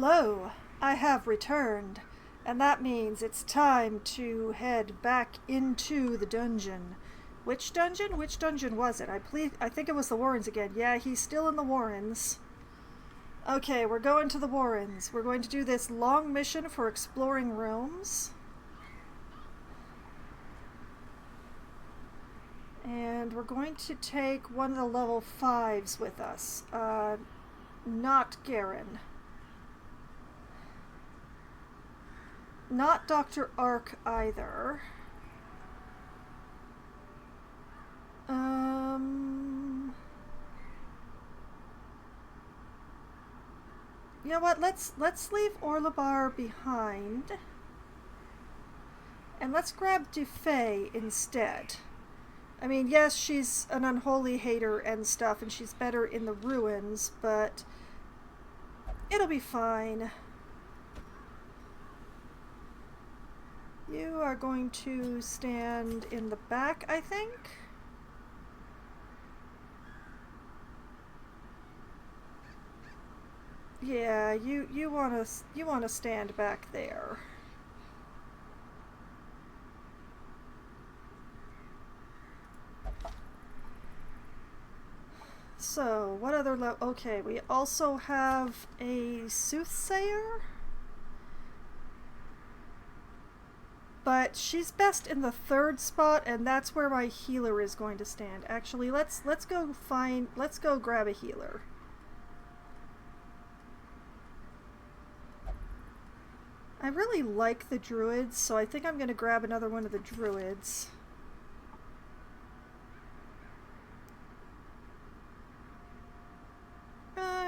Hello, I have returned, and that means it's time to head back into the dungeon. Which dungeon? Which dungeon was it? I think it was the Warrens again. Yeah, he's still in the Warrens. Okay, we're going to the Warrens. We're going to do this long mission for exploring rooms. And we're going to take one of the level 5s with us. Not Garen. Not Dr. Ark either. You know what? Let's leave Orlebar behind. And let's grab Dufay instead. I mean, yes, she's an unholy hater and stuff, and she's better in the ruins, but it'll be fine. You are going to stand in the back, I think. Yeah, you wanna stand back there. So, what other okay, we also have a soothsayer. But she's best in the 3rd spot, and that's where my healer is going to stand. Actually, let's go grab a healer. I really like the druids, so I think I'm going to grab another one of the druids.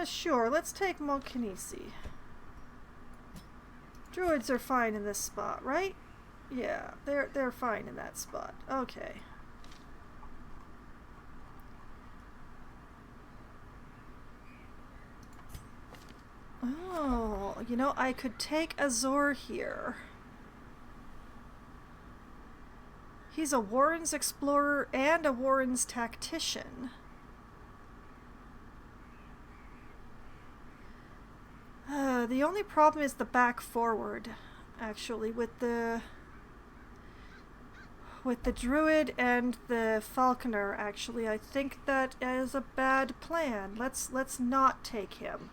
Sure, let's take Mulkinisi. Druids are fine in this spot, right? Yeah, they're fine in that spot. Okay. Oh, you know, I could take Azor here. He's a Warren's explorer and a Warren's tactician. The only problem is the back forward, actually, with the druid and the falconer. Actually, I think that is a bad plan. Let's not take him.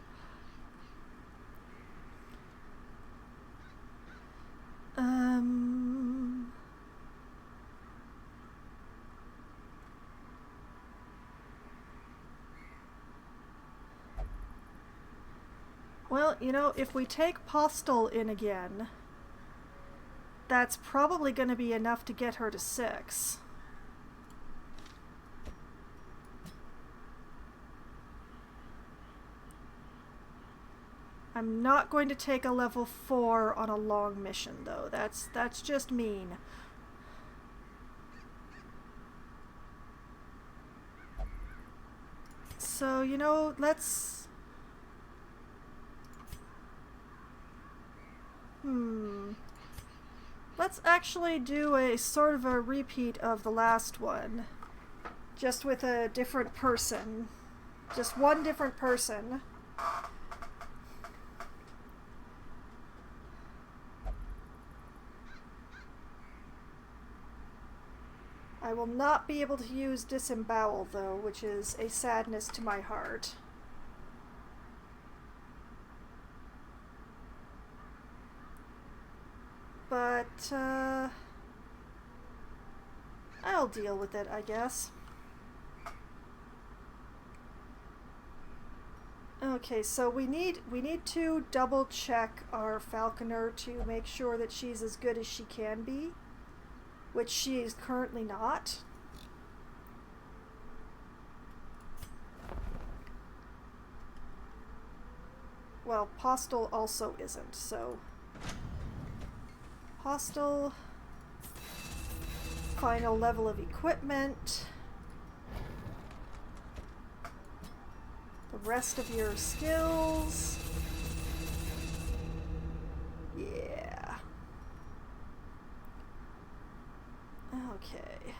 Well, you know, if we take Postel in again, that's probably going to be enough to get her to 6. I'm not going to take a level 4 on a long mission, though. That's just mean. So, you know, let's... Let's actually do a sort of a repeat of the last one. Just with a different person. Just one different person. I will not be able to use Disembowel, though, which is a sadness to my heart. But, I'll deal with it, I guess. Okay, so we need to double check our falconer to make sure that she's as good as she can be, which she is currently not. Well, Postel also isn't, so... Postel, final level of equipment, the rest of your skills, yeah, okay,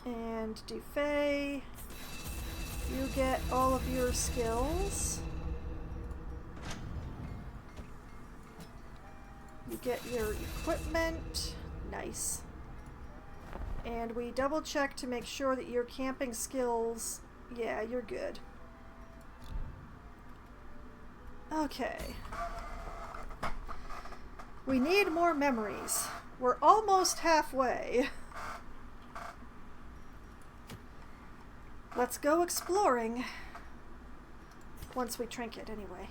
and Dufay, You get all of your skills. You get your equipment. Nice. And we double check to make sure that your camping skills, yeah, you're good. Okay. We need more memories. We're almost halfway. Let's go exploring. Once we trinket, anyway.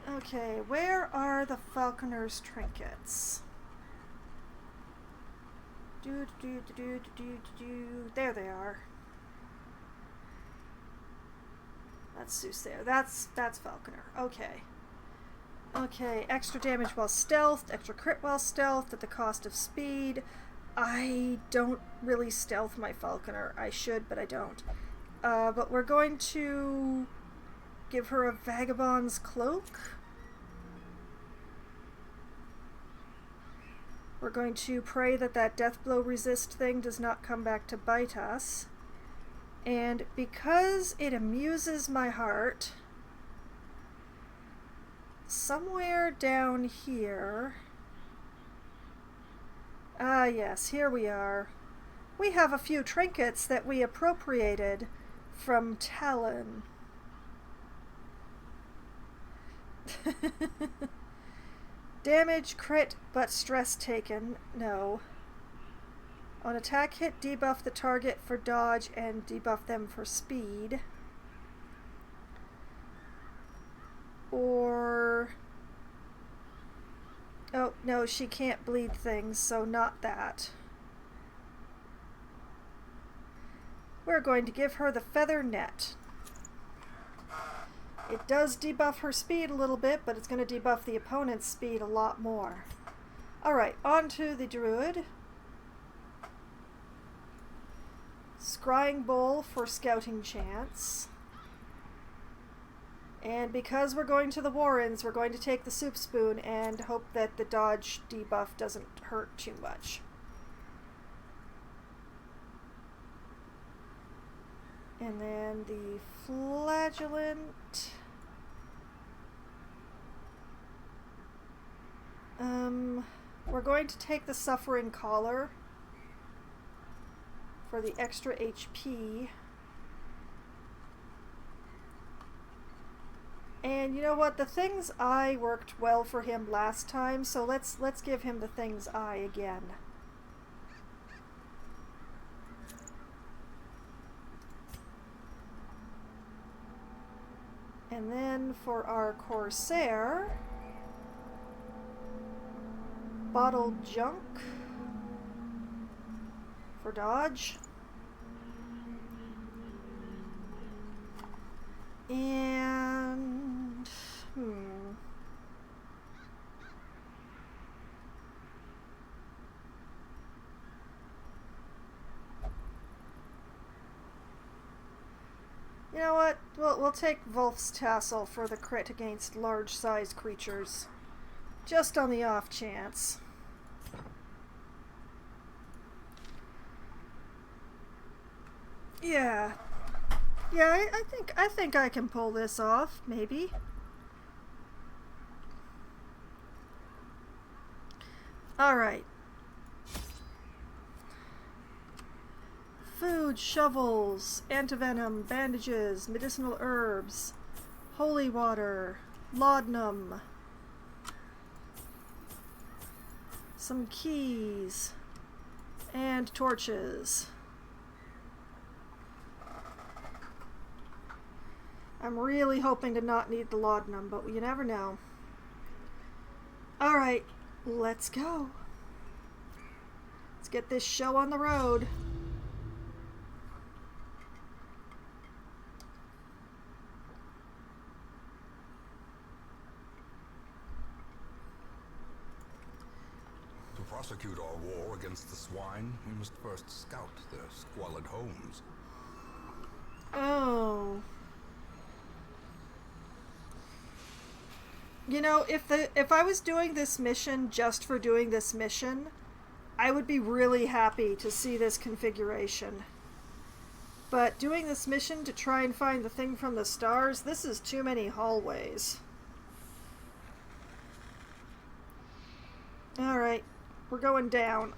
Okay, where are the falconer's trinkets? There they are. That's Soothsayer. That's Falconer. Okay. Okay, extra damage while stealthed, extra crit while stealthed at the cost of speed. I don't really stealth my Falconer. I should, but I don't. But we're going to give her a Vagabond's Cloak. We're going to pray that that death blow resist thing does not come back to bite us. And because it amuses my heart, somewhere down here... Ah, yes, here we are. We have a few trinkets that we appropriated from Talon. Damage, crit, but stress taken. No. On attack hit, debuff the target for dodge and debuff them for speed. Or... Oh, no, she can't bleed things, so not that. We're going to give her the Feather Net. It does debuff her speed a little bit, but it's going to debuff the opponent's speed a lot more. Alright, on to the Druid. Scrying Bowl for scouting chance. And because we're going to the Warrens, we're going to take the Soup Spoon and hope that the dodge debuff doesn't hurt too much. And then the Flagellant. We're going to take the Suffering Collar for the extra HP. And you know what? The Thing's Eye worked well for him last time, so let's give him the Thing's Eye again. And then for our Corsair, Bottled Junk for dodge. And you know what? We'll take Wolf's Tassel for the crit against large-sized creatures, just on the off chance. Yeah. Yeah, I think I can pull this off, maybe. Alright. Food, shovels, antivenom, bandages, medicinal herbs, holy water, laudanum, some keys, and torches. I'm really hoping to not need the laudanum, but you never know. Alright, let's go. Let's get this show on the road. To prosecute our war against the swine, we must first scout their squalid homes. Oh. You know, if I was doing this mission just for doing this mission, I would be really happy to see this configuration. But doing this mission to try and find the thing from the stars, this is too many hallways. Alright, we're going down.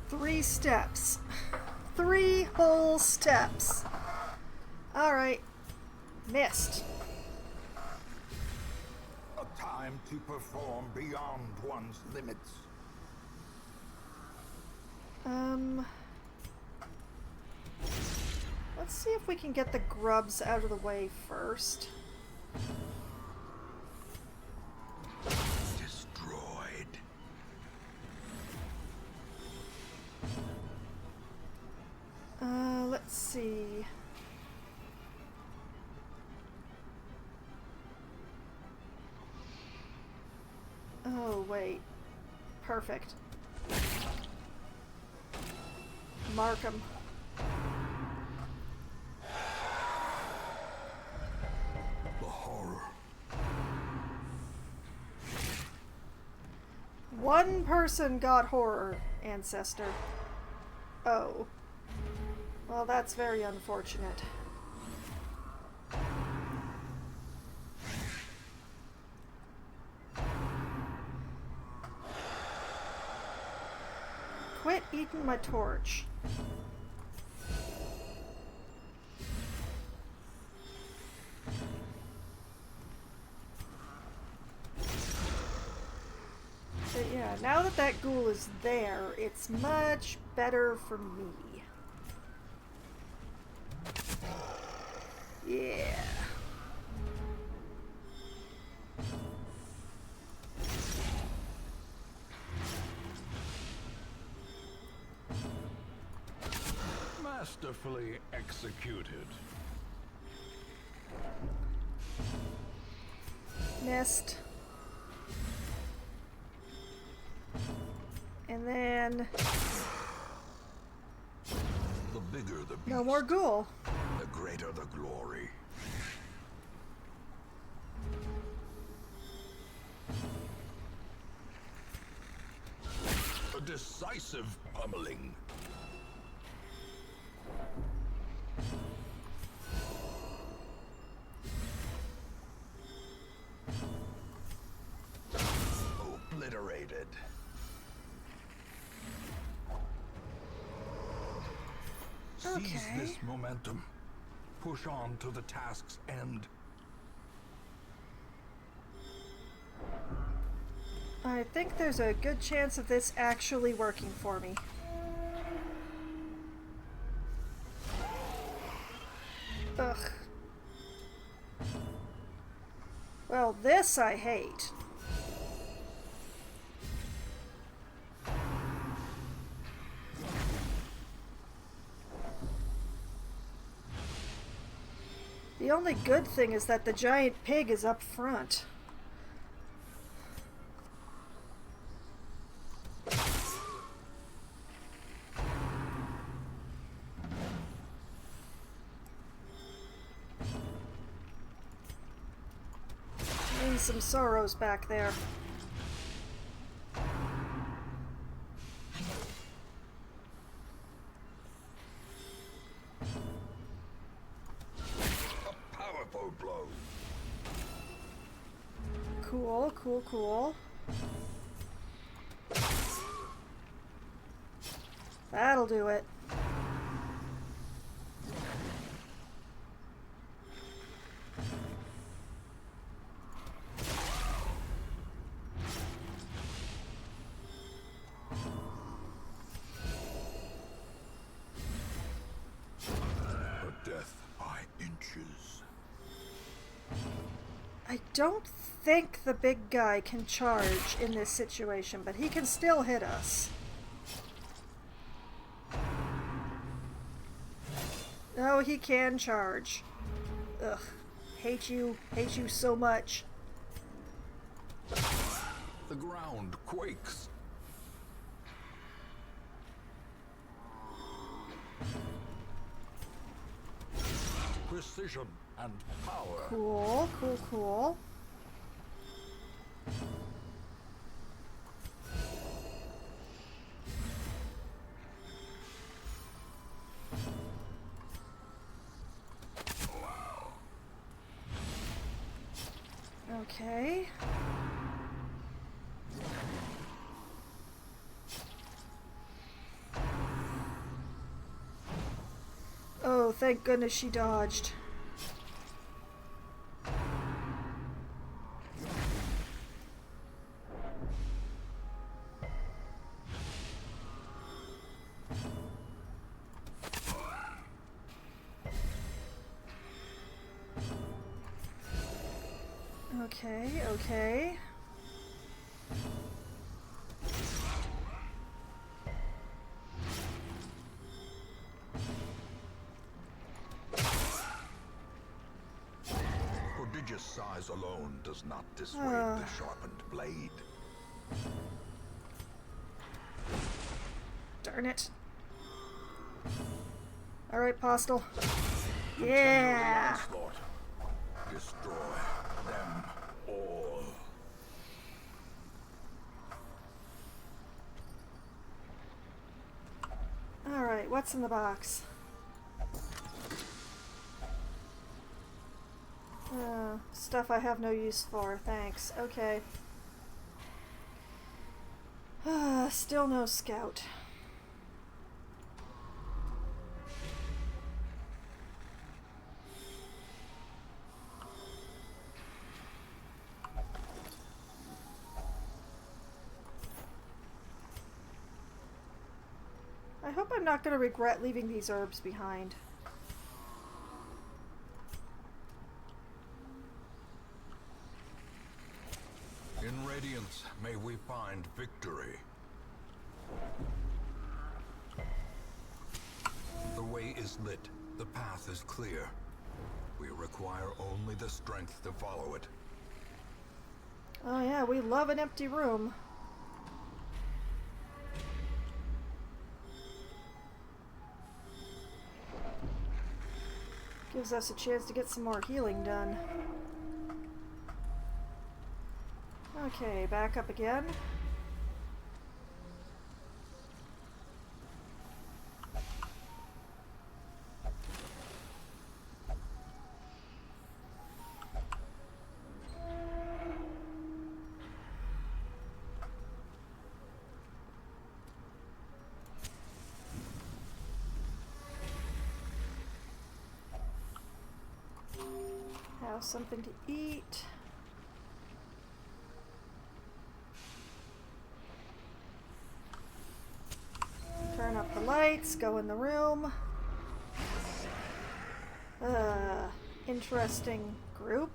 Three steps. 3 whole steps. Alright. Missed. A time to perform beyond one's limits. Let's see if we can get the grubs out of the way first. Destroyed. Let's see. Oh, wait. Perfect. Mark 'em. The horror. One person got horror, ancestor. Oh. Well, that's very unfortunate. Quit eating my torch. But yeah, now that that ghoul is there, it's much better for me. Yeah. Masterfully executed. Missed. And then The bigger the beast, no more ghoul. the greater the glory. A decisive pummeling. Obliterated. Seize Okay. this momentum. Push on to the task's end. I think there's a good chance of this actually working for me. Ugh. Well, this I hate. The only good thing is that the giant pig is up front. Need some sorrows back there. A powerful blow. Cool, cool, cool. That'll do it. A death by inches. I don't think the big guy can charge in this situation, but he can still hit us. Oh, he can charge. Ugh. Hate you so much. The ground quakes. Precision and power. Cool, cool, cool. Okay. Oh, thank goodness she dodged. Okay, okay. Prodigious size alone does not dissuade the sharpened blade. Darn it. Alright, Postal. Yeah! Destroy them all. Alright, what's in the box? Stuff I have no use for, thanks. Okay. Still no scout. I hope I'm not going to regret leaving these herbs behind. In Radiance, may we find victory. The way is lit. The path is clear. We require only the strength to follow it. Oh yeah, we love an empty room. Gives us a chance to get some more healing done. Okay, back up again. Have something to eat. Turn up the lights, go in the room. Interesting group.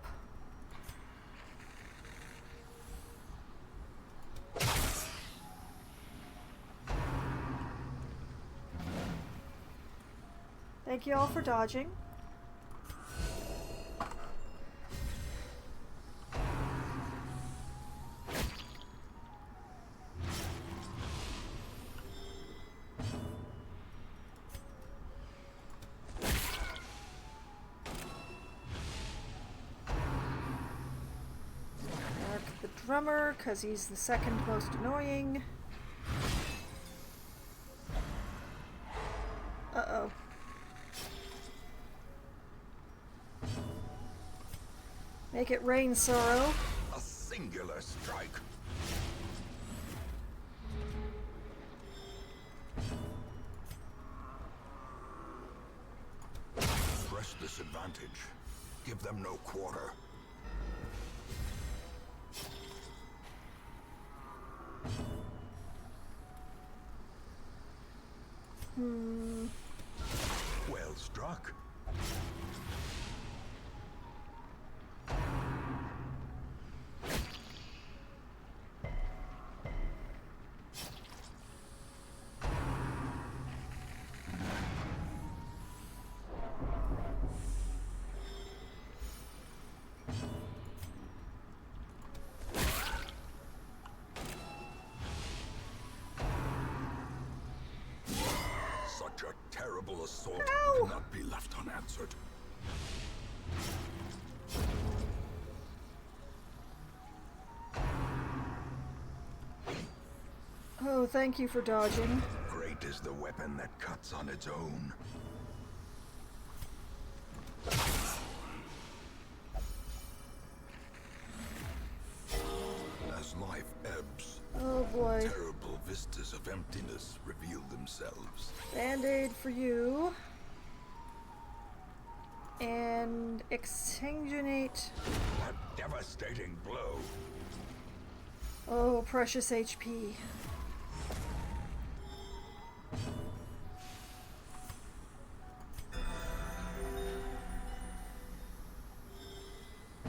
Thank you all for dodging. Drummer, because he's the second most annoying. Uh-oh. Make it rain, Sorrow. A singular strike. Press this advantage. Give them no quarter. Well struck. Such a terrible assault cannot be left unanswered. Oh, thank you for dodging. Great is the weapon that cuts on its own. Caves of emptiness reveal themselves. Band-aid for you. And exsanguinate. A devastating blow. Oh, precious HP.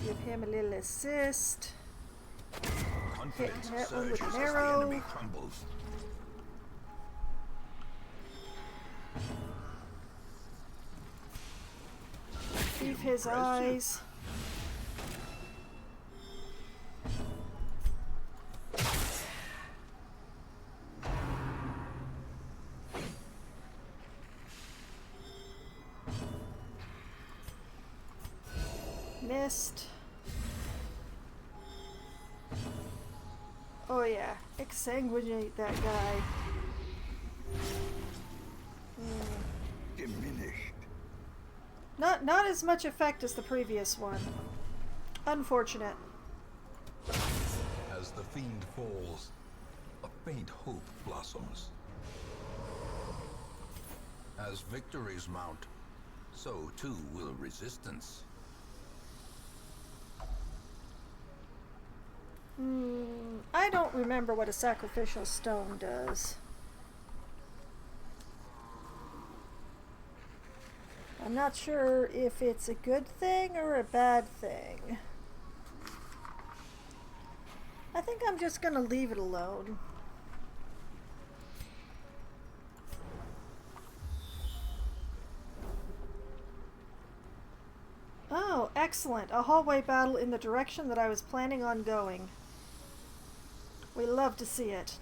Give him a little assist. Confidence Hit that one with surges an as the arrow. enemy crumbles. Thief his Impressive. eyes. Missed. Oh yeah, exsanguinate that guy. Diminished. Not as much effect as the previous one. Unfortunate. As the fiend falls, a faint hope blossoms. As victories mount, so too will resistance. I don't remember what a sacrificial stone does. I'm not sure if it's a good thing or a bad thing. I think I'm just gonna leave it alone. Oh, excellent. A hallway battle in the direction that I was planning on going. We love to see it.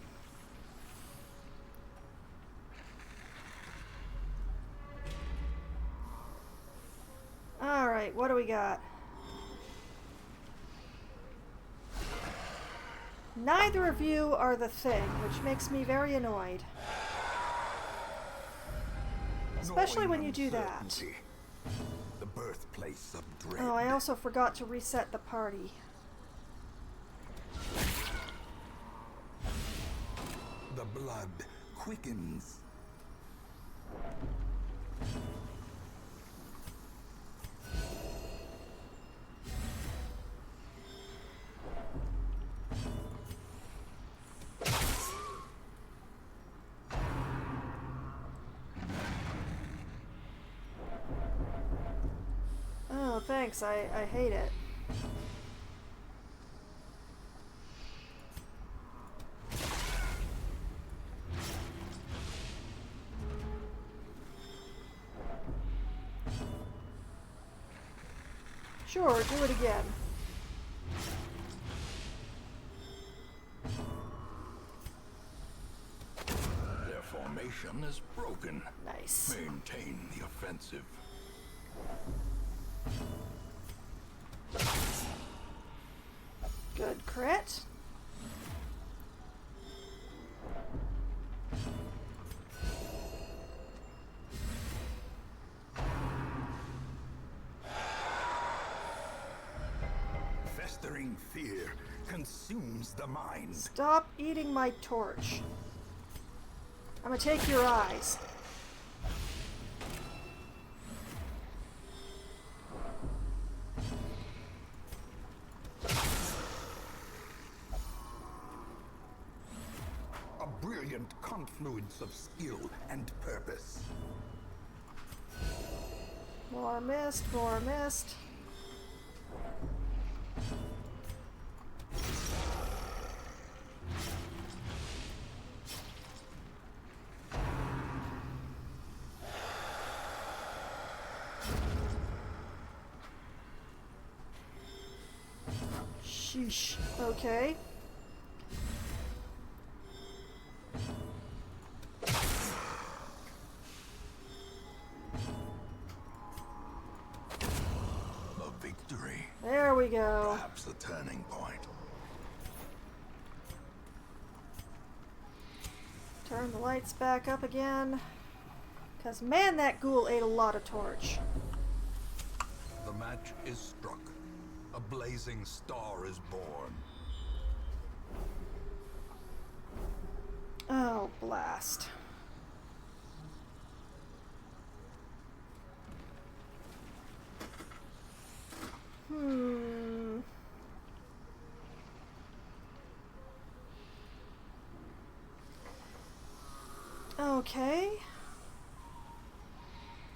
Alright, what do we got? Neither of you are the thing, which makes me very annoyed. Especially when you do that. Uncertainty, the birthplace of dread. Oh, I also forgot to reset the party. The blood quickens. Oh, thanks. I hate it. Sure, do it again. Their formation is broken. Nice. Maintain the offensive. Good crit. Festering fear consumes the mind. Stop eating my torch. I'm gonna take your eyes. A brilliant confluence of skill and purpose. More mist, more mist. Sheesh. Okay. A victory. There we go. Perhaps the turning point. Turn the lights back up again. Because, man, that ghoul ate a lot of torch. The match is struck. A blazing star is born. Oh, blast. Okay.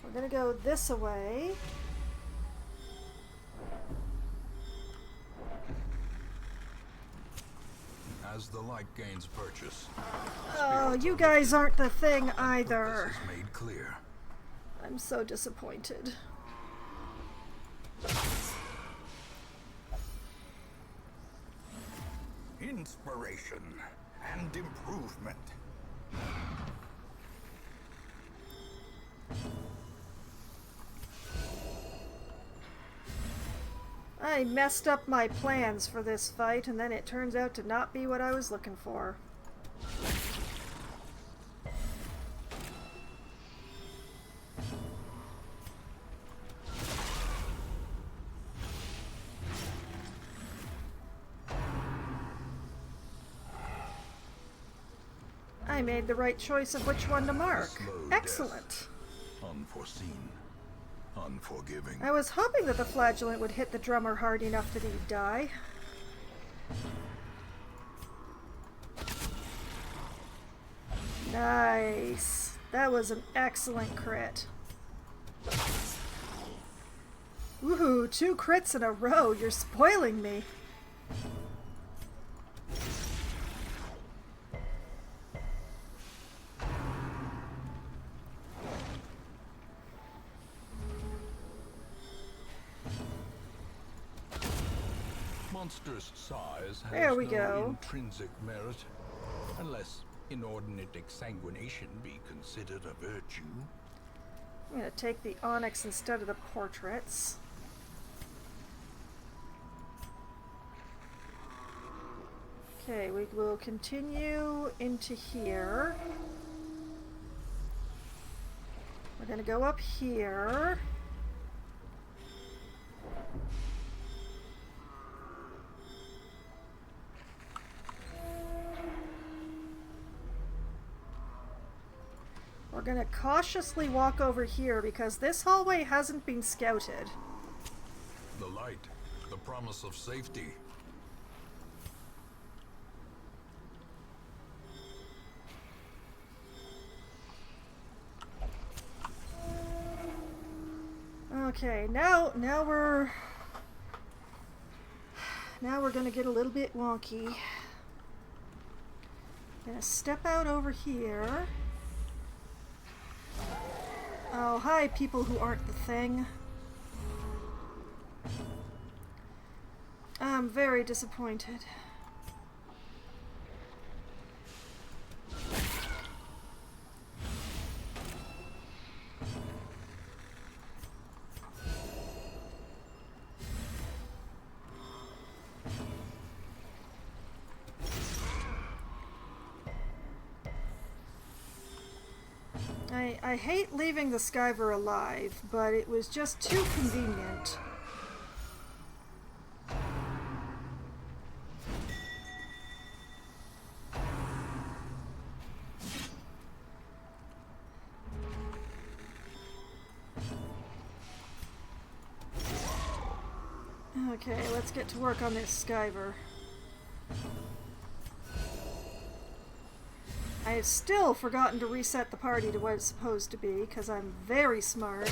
We're gonna go this way. As the light gains purchase, Oh, you guys aren't the thing either. this is made clear. I'm so disappointed. Inspiration and improvement. I messed up my plans for this fight, and then it turns out to not be what I was looking for. I made the right choice of which one to mark. Excellent. Death. Unforeseen. Unforgiving. I was hoping that the flagellant would hit the drummer hard enough that he'd die. Nice. That was an excellent crit. Woohoo, 2 crits in a row. You're spoiling me. Monstrous size has There we no go. intrinsic merit, unless inordinate exsanguination be considered a virtue. I'm going to take the onyx instead of the portraits. Okay, we will continue into here. We're going to go up here. We're going to cautiously walk over here because this hallway hasn't been scouted. The light, the promise of safety. Okay, now we're going to get a little bit wonky. Gonna step out over here. Oh, hi, people who aren't the thing. I'm very disappointed. I hate leaving the Skyver alive, but it was just too convenient. Okay, let's get to work on this Skyver. I have still forgotten to reset the party to what it's supposed to be, because I'm very smart.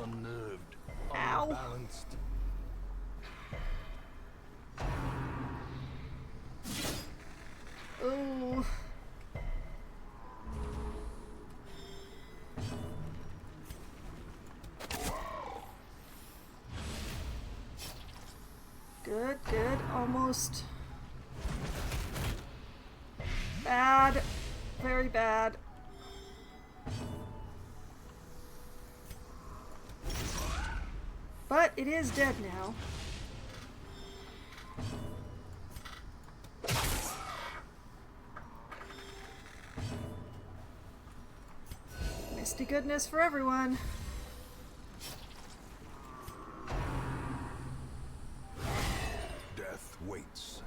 Unnerved, Ow. unbalanced. Ooh. Good, good, almost. Bad, very bad. But it is dead now. goodness for everyone. Death waits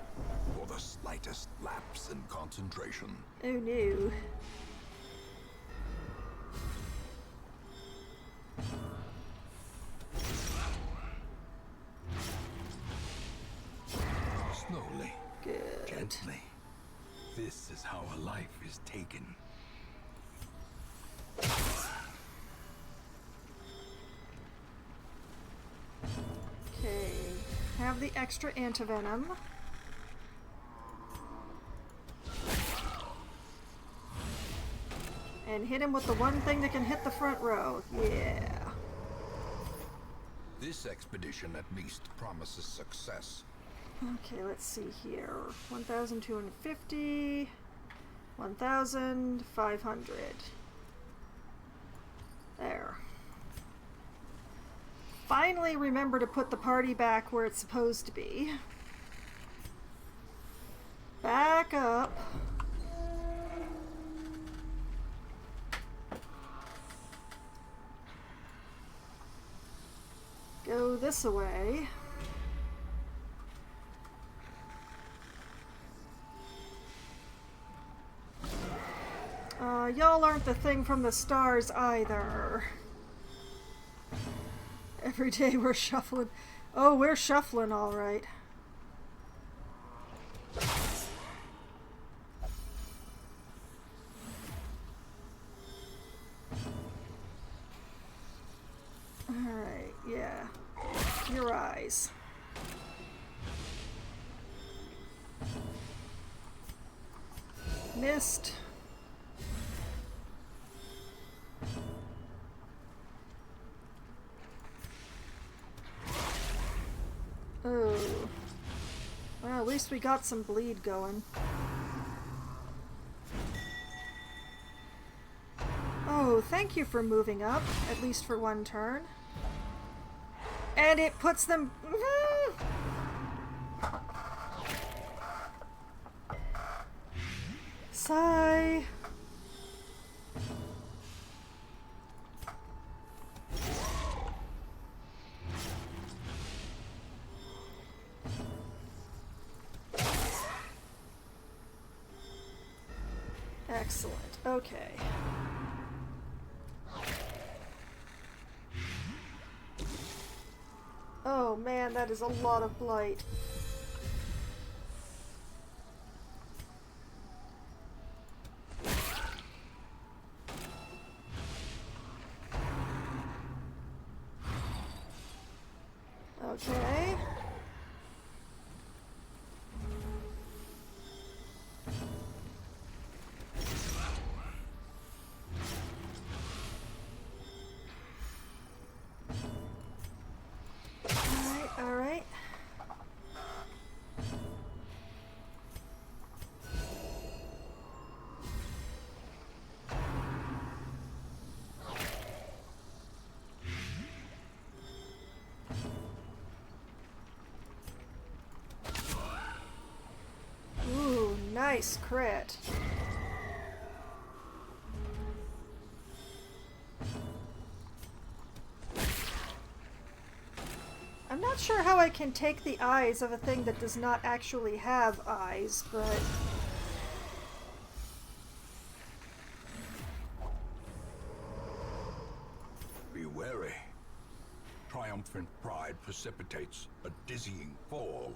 for the slightest lapse in concentration. Oh no. Slowly, Good. gently. This is how a life is taken. Okay. Have the extra antivenom. And hit him with the one thing that can hit the front row. Yeah. This expedition at least promises success. Okay, let's see here. 1,250. 1,500. There. Finally remember to put the party back where it's supposed to be. Back up. Go this way. Y'all aren't the thing from the stars either. Every day we're shuffling. Oh, we're shuffling all right. Alright, yeah. Your eyes. Missed. Oh. Well, at least we got some bleed going. Oh, thank you for moving up, at least for one turn. And it puts them... Sigh. Excellent. Okay. Oh man, that is a lot of blight. Okay. Alright. Ooh, nice crit. I'm not sure how I can take the eyes of a thing that does not actually have eyes, but... Be wary. Triumphant pride precipitates a dizzying fall.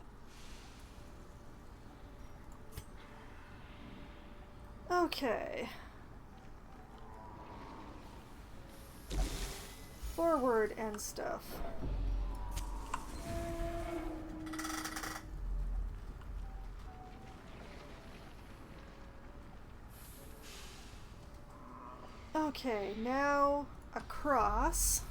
Okay. Forward and stuff. Okay, now across.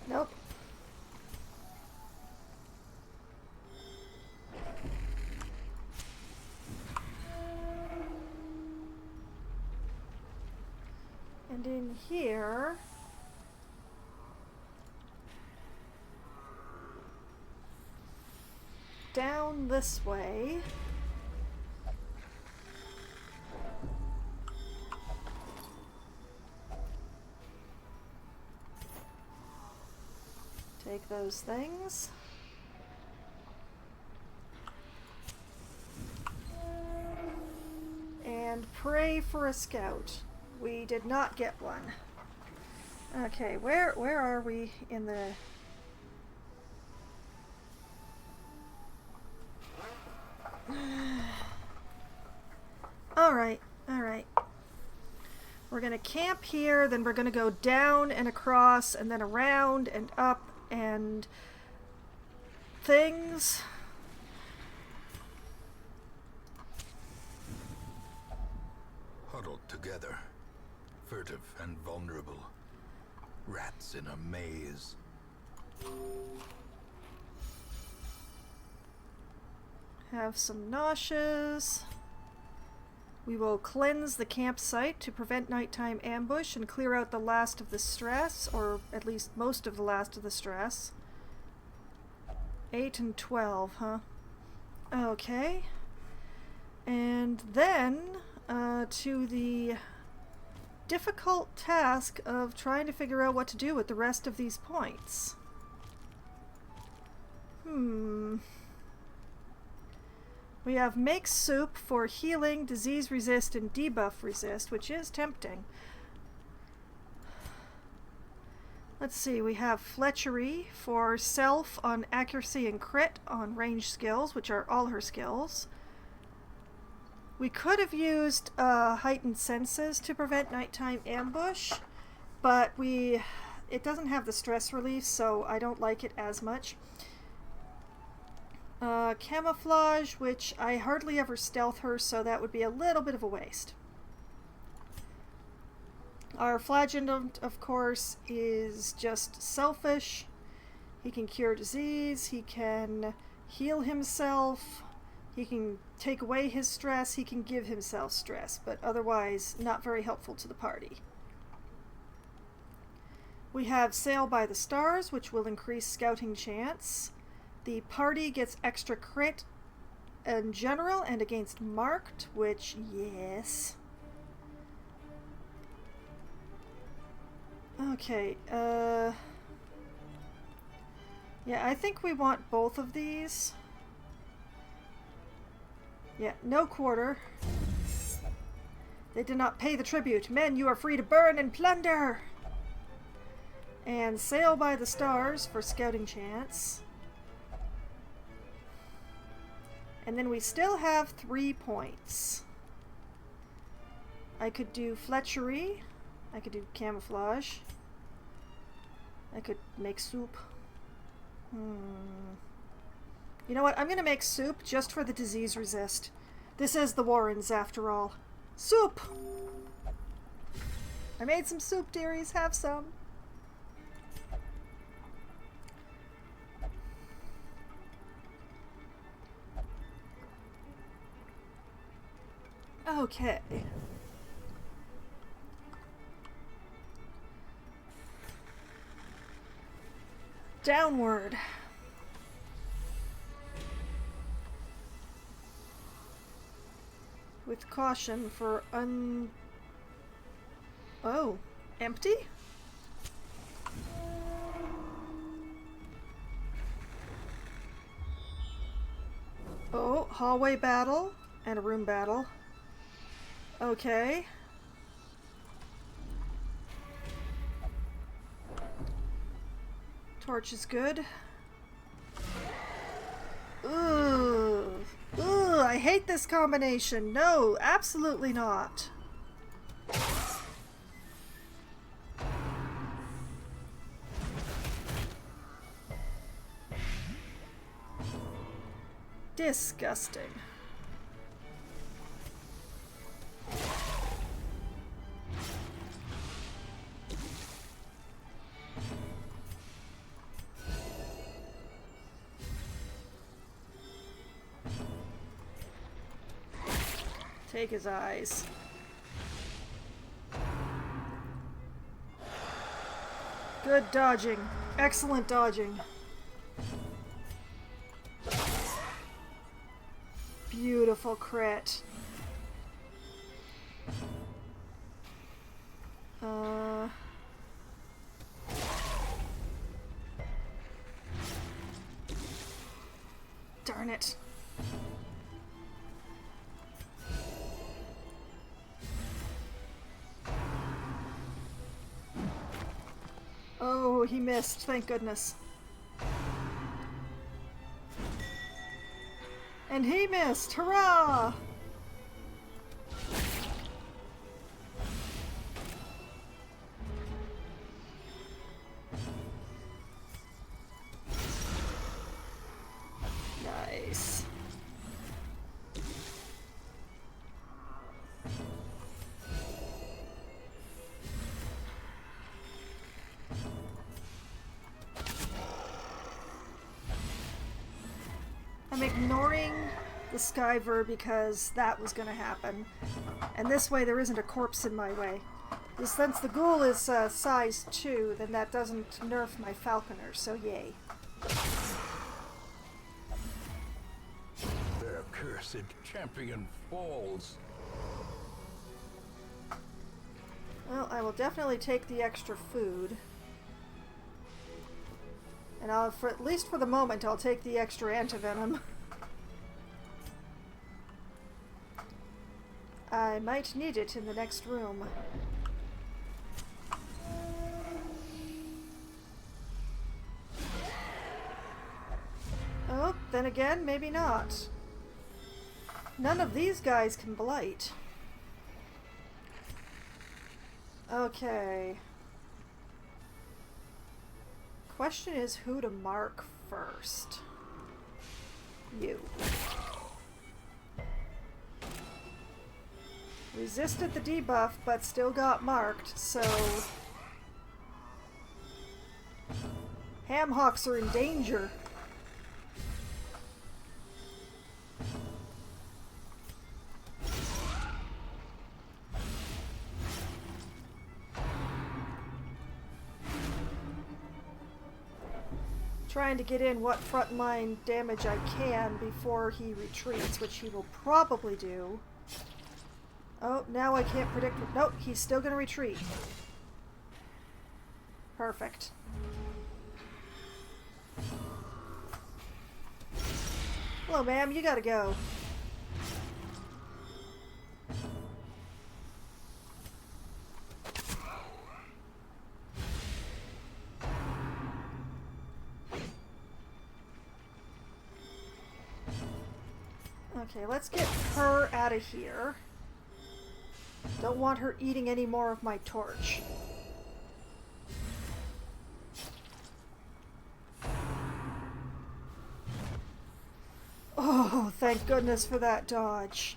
Nope. And in here... down this way. Take those things. And pray for a scout. We did not get one. Okay, where are we in the... Alright. We're gonna camp here, then we're gonna go down and across, and then around and up and things. Huddled together, furtive and vulnerable. Rats in a maze. Have some nauseous. We will cleanse the campsite to prevent nighttime ambush and clear out the last of the stress, or at least most of the last of the stress. 8 and 12, huh? Okay. And then, to the difficult task of trying to figure out what to do with the rest of these points. We have make soup for healing, disease resist, and debuff resist, which is tempting. Let's see, we have fletchery for self on accuracy and crit on range skills, which are all her skills. We could have used heightened senses to prevent nighttime ambush, but it doesn't have the stress relief, so I don't like it as much. Camouflage, which I hardly ever stealth her, so that would be a little bit of a waste. Our flagellant, of course, is just selfish. He can cure disease, he can heal himself, he can take away his stress, he can give himself stress, but otherwise not very helpful to the party. We have Sail by the Stars, which will increase scouting chance. The party gets extra crit in general and against marked, which, yes. Okay, yeah, I think we want both of these. Yeah, no quarter. They did not pay the tribute. Men, you are free to burn and plunder! And Sail by the Stars for scouting chance. And then we still have 3 points. I could do fletchery. I could do camouflage. I could make soup. You know what? I'm gonna make soup just for the disease resist. This is the Warrens, after all. Soup! I made some soup, dearies. Have some. Okay. Downward. With caution for Oh, empty? Oh, hallway battle and a room battle. Okay. Torch is good. Ooh. Ooh, I hate this combination. No, absolutely not. Disgusting. Take his eyes. Good dodging. Excellent dodging. beautiful crit. Darn it. Oh, he missed. Thank goodness. And he missed. Hurrah! Nice. I'm ignoring the Skyver because that was going to happen. And this way there isn't a corpse in my way. Since the ghoul is size 2, then that doesn't nerf my falconer, so yay. Their cursed champion falls. Well, I will definitely take the extra food. And I'll, at least for the moment, I'll take the extra antivenom. I might need it in the next room. Oh, then again, maybe not. None of these guys can blight. Okay. Question is who to mark first. You. Resisted the debuff, but still got marked, so... Hamhocks are in danger. Trying to get in what frontline damage I can before he retreats, which he will probably do. Oh, now I can't predict. Nope, he's still going to retreat. Perfect. Hello, ma'am. You gotta go. Okay, let's get her out of here. Don't want her eating any more of my torch. Oh, thank goodness for that dodge.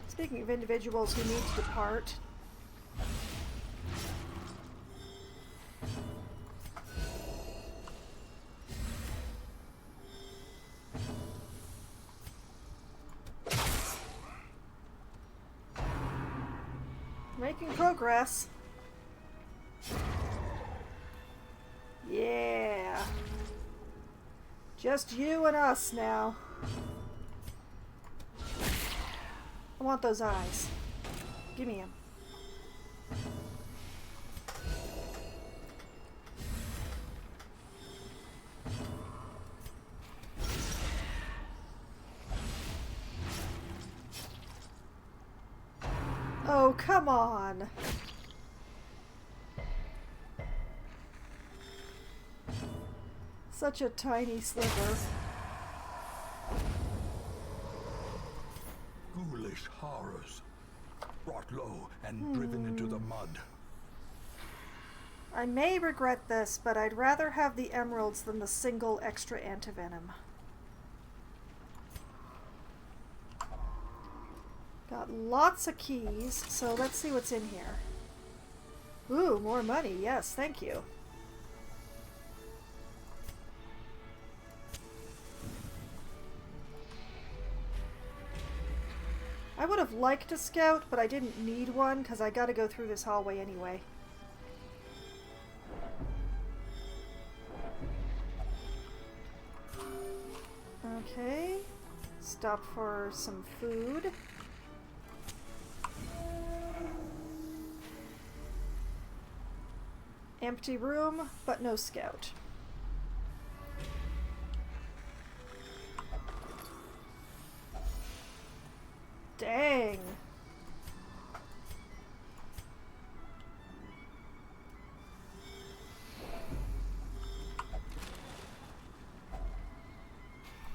Speaking of individuals who need to depart, making progress. Yeah. Just you and us now. I want those eyes. Give me them. Oh, come on. Such a tiny sliver. Ghoulish horrors, brought low and driven into the mud. I may regret this, but I'd rather have the emeralds than the single extra antivenom. Got lots of keys, so let's see what's in here. Ooh, more money. Yes, thank you. I would have liked a scout, but I didn't need one because I got to go through this hallway anyway. Okay. Stop for some food. Empty room, but no scout. Dang.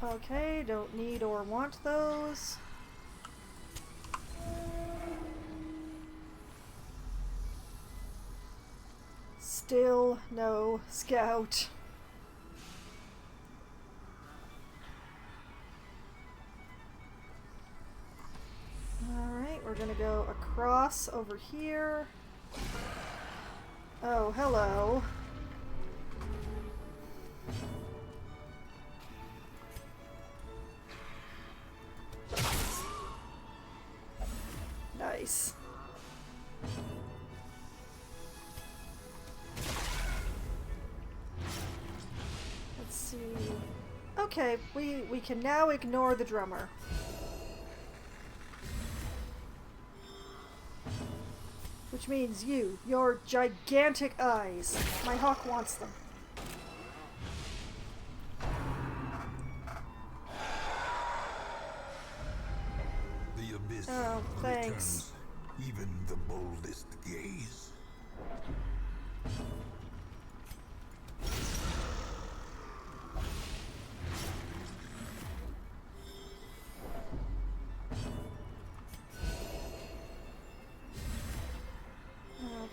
Okay, don't need or want those. Still no scout. Alright, we're gonna go across over here. Oh, hello. Nice. Let's see. Okay, we can now ignore the drummer. Which means your gigantic eyes. My hawk wants them. The abyss Oh, thanks. returns even the boldest gaze.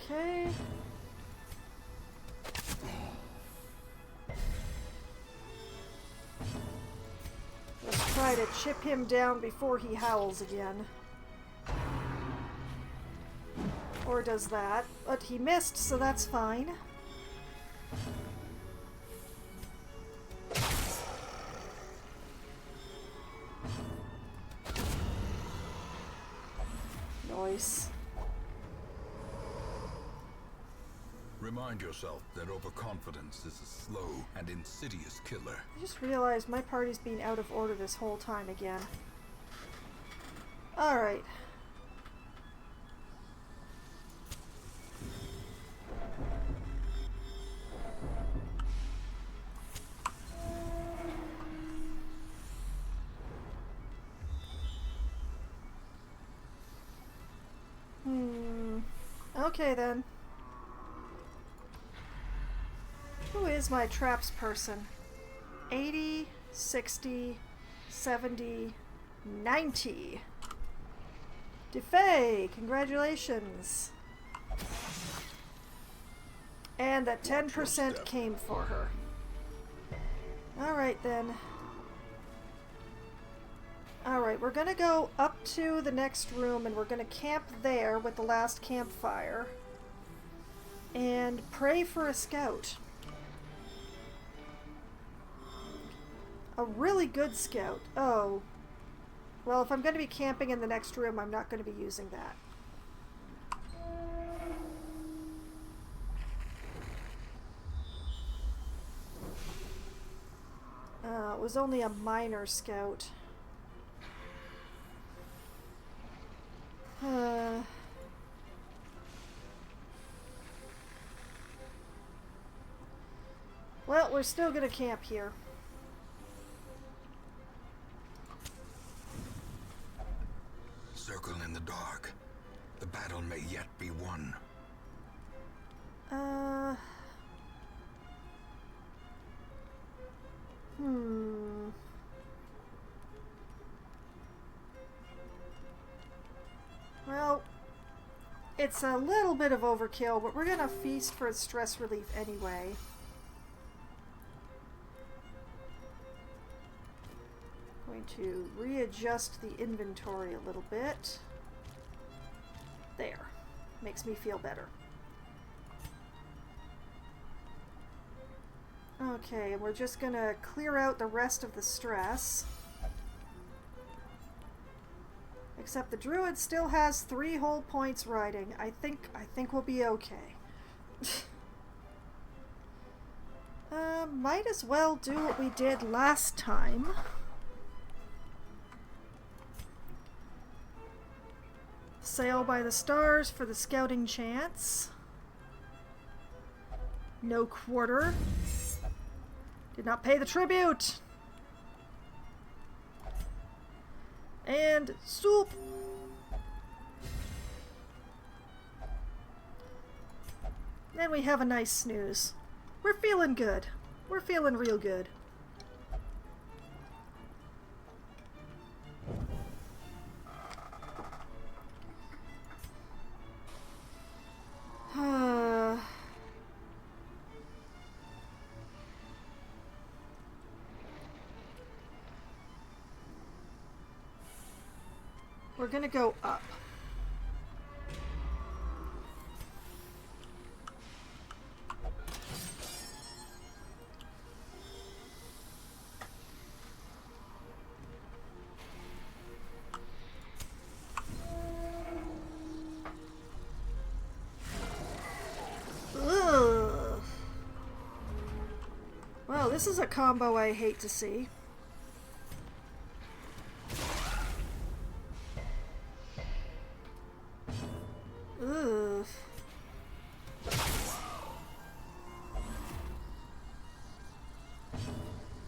Okay. Let's try to chip him down before he howls again. Or does that. But he missed, so that's fine. Nice. Remind yourself that overconfidence is a slow and insidious killer. I just realized my party's been out of order this whole time again. Alright. Okay then. Who is my traps person? 80, 60, 70, 90. DeFay, congratulations. And that 10% came for her. Alright then. Alright, we're gonna go up to the next room and we're gonna camp there with the last campfire. And pray for a scout. A really good scout. Oh. Well, if I'm going to be camping in the next room, I'm not going to be using that. It was only a minor scout. Well, we're still going to camp here. Circle in the dark. The battle may yet be won. Well, it's a little bit of overkill, but we're gonna feast for stress relief anyway. Going to readjust the inventory a little bit. There. Makes me feel better. Okay, and we're just gonna clear out the rest of the stress. Except the druid still has 3 whole points riding. I think we'll be okay. Might as well do what we did last time. Sail by the stars for the scouting chance. No quarter. Did not pay the tribute. And soup. And we have a nice snooze. We're feeling good. We're feeling real good. We're gonna go up. Ugh. Well, this is a combo I hate to see. Ugh.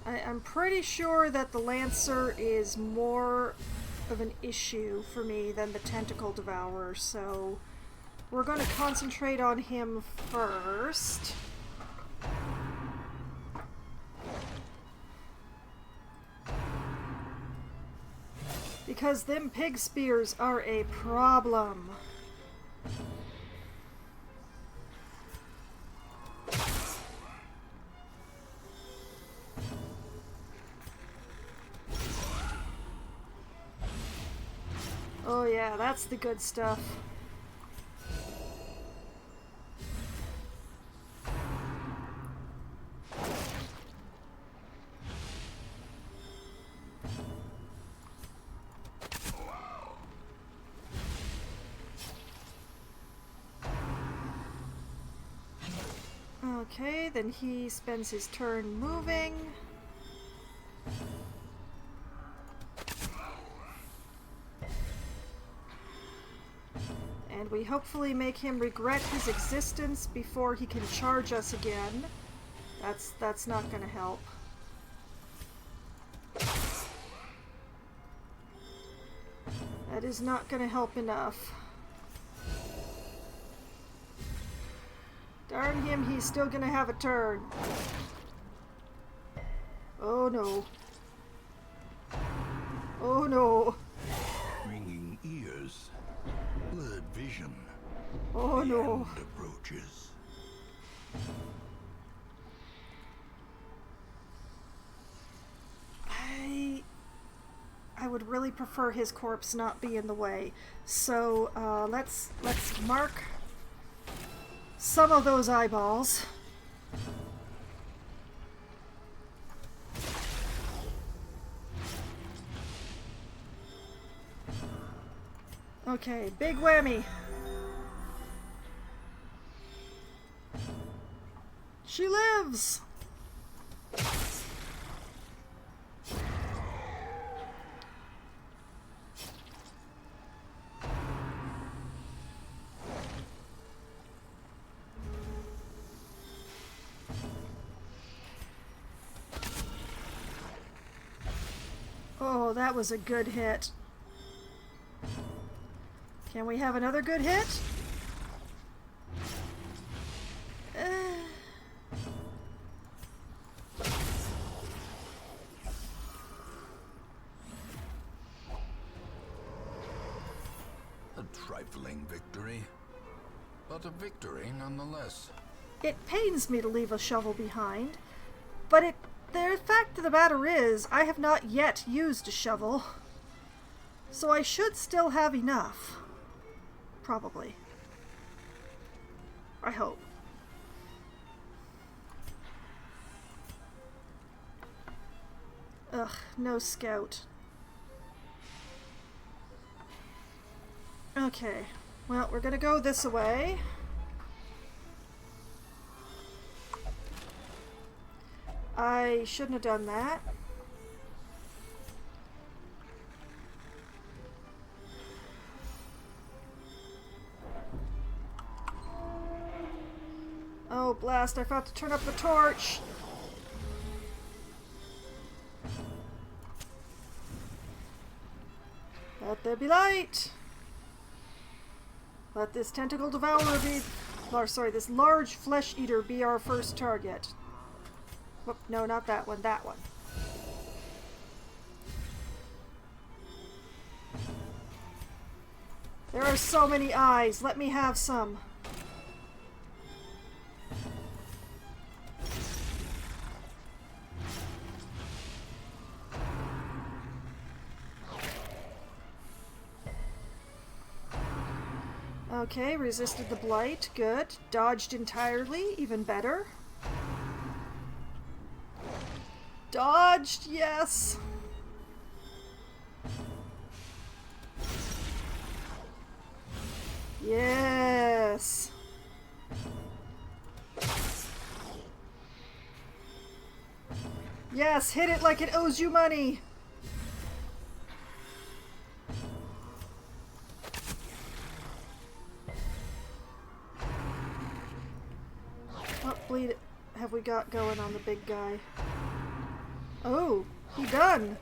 I'm pretty sure that the Lancer is more of an issue for me than the Tentacle Devourer, so we're going to concentrate on him first. Because them pig spears are a problem. Oh yeah, that's the good stuff. Okay, then he spends his turn moving. And we hopefully make him regret his existence before he can charge us again. That's not gonna help. That is not gonna help enough. Darn him, he's still gonna have a turn. Oh no. Oh no. Ringing ears, blurred vision. Oh The no. end approaches. I would really prefer his corpse not be in the way. So let's mark some of those eyeballs. Okay, big whammy. She lives! Oh, that was a good hit. Can we have another good hit? A trifling victory, but a victory nonetheless. It pains me to leave a shovel behind, but the fact of the matter is, I have not yet used a shovel, so I should still have enough. Probably. I hope. Ugh, no scout. Okay, well, we're gonna go this way. I shouldn't have done that. blast, I forgot to turn up the torch. Let there be light. Let this tentacle devourer be... Or, sorry, this large flesh eater be our first target. Whoop, no, not that one, that one. There are so many eyes. Let me have some. Okay, resisted the blight. Good. Dodged entirely. Even better. Dodged, yes. Yes. Yes, hit it like it owes you money. What bleed have we got going on the big guy? Oh, he done.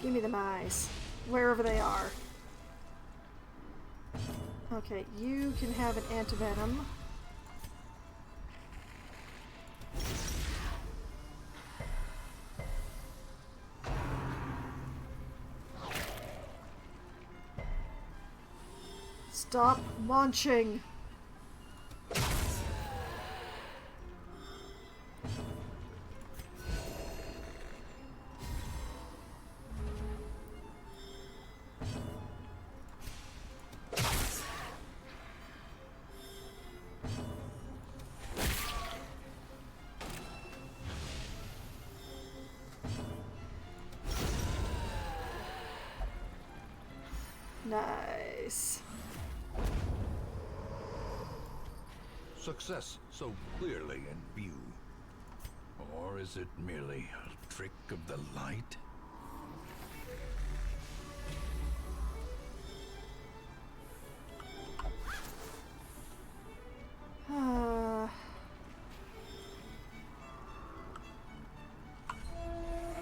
Give me them eyes, wherever they are. Okay, you can have an antivenom. Stop launching. Nice. Success so clearly in view. Or is it merely a trick of the light?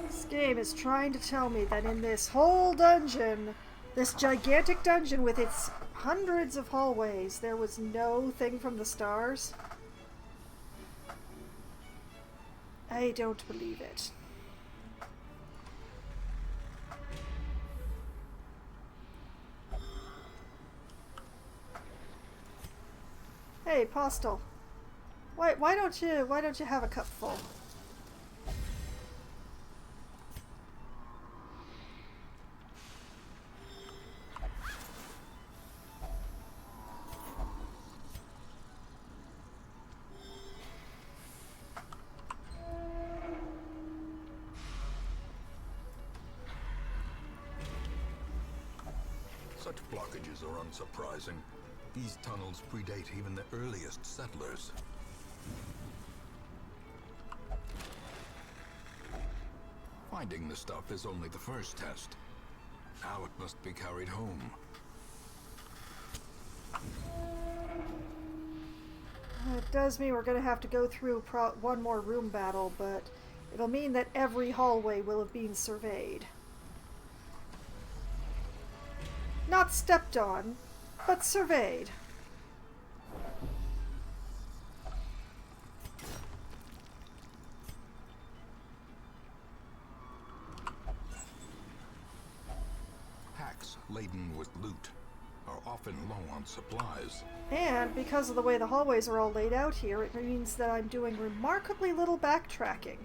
This game is trying to tell me that in this whole dungeon, this gigantic dungeon with its hundreds of hallways, there was no thing from the stars. I don't believe it. Hey, Postal. Why don't you have a cup full? Such blockages are unsurprising. These tunnels predate even the earliest settlers. Finding the stuff is only the first test. Now it must be carried home. It does mean we're going to have to go through one more room battle, but it'll mean that every hallway will have been surveyed. Not stepped on, but surveyed. Packs laden with loot are often low on supplies. And because of the way the hallways are all laid out here, it means that I'm doing remarkably little backtracking.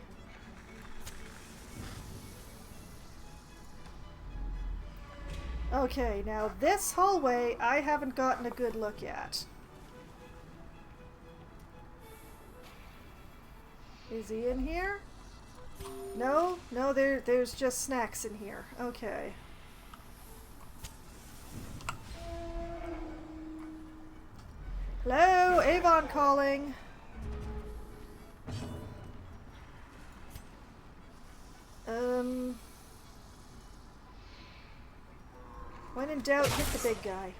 Okay, now this hallway I haven't gotten a good look at. Is he in here? No? No, there's just snacks in here. Okay. Hello? Avon calling. Um, when in doubt, hit the big guy.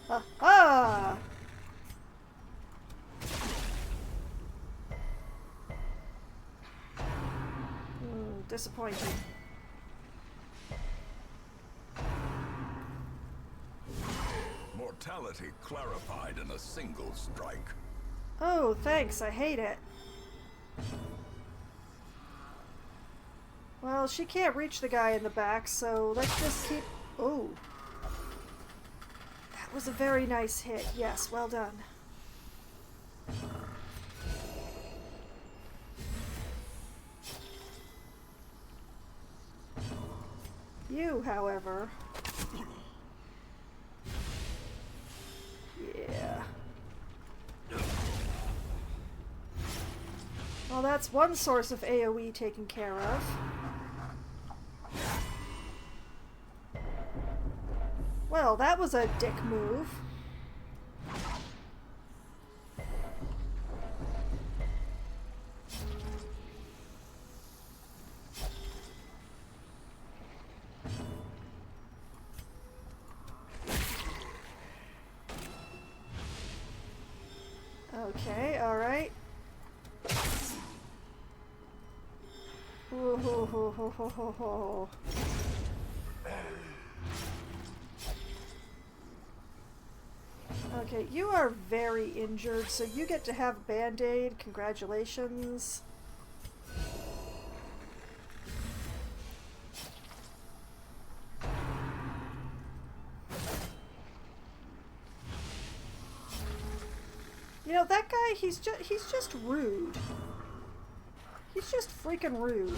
Ha-ha! Disappointing. Mortality clarified in a single strike. Oh, thanks. I hate it. Well, she can't reach the guy in the back, so let's just keep... Oh. That was a very nice hit. Yes, well done. You, however... Yeah. Well, that's one source of AoE taken care of. Well, that was a dick move. Okay, alright. Okay, you are very injured, so you get to have Band-Aid. Congratulations. You know, that guy, he's just rude. He's just freaking rude.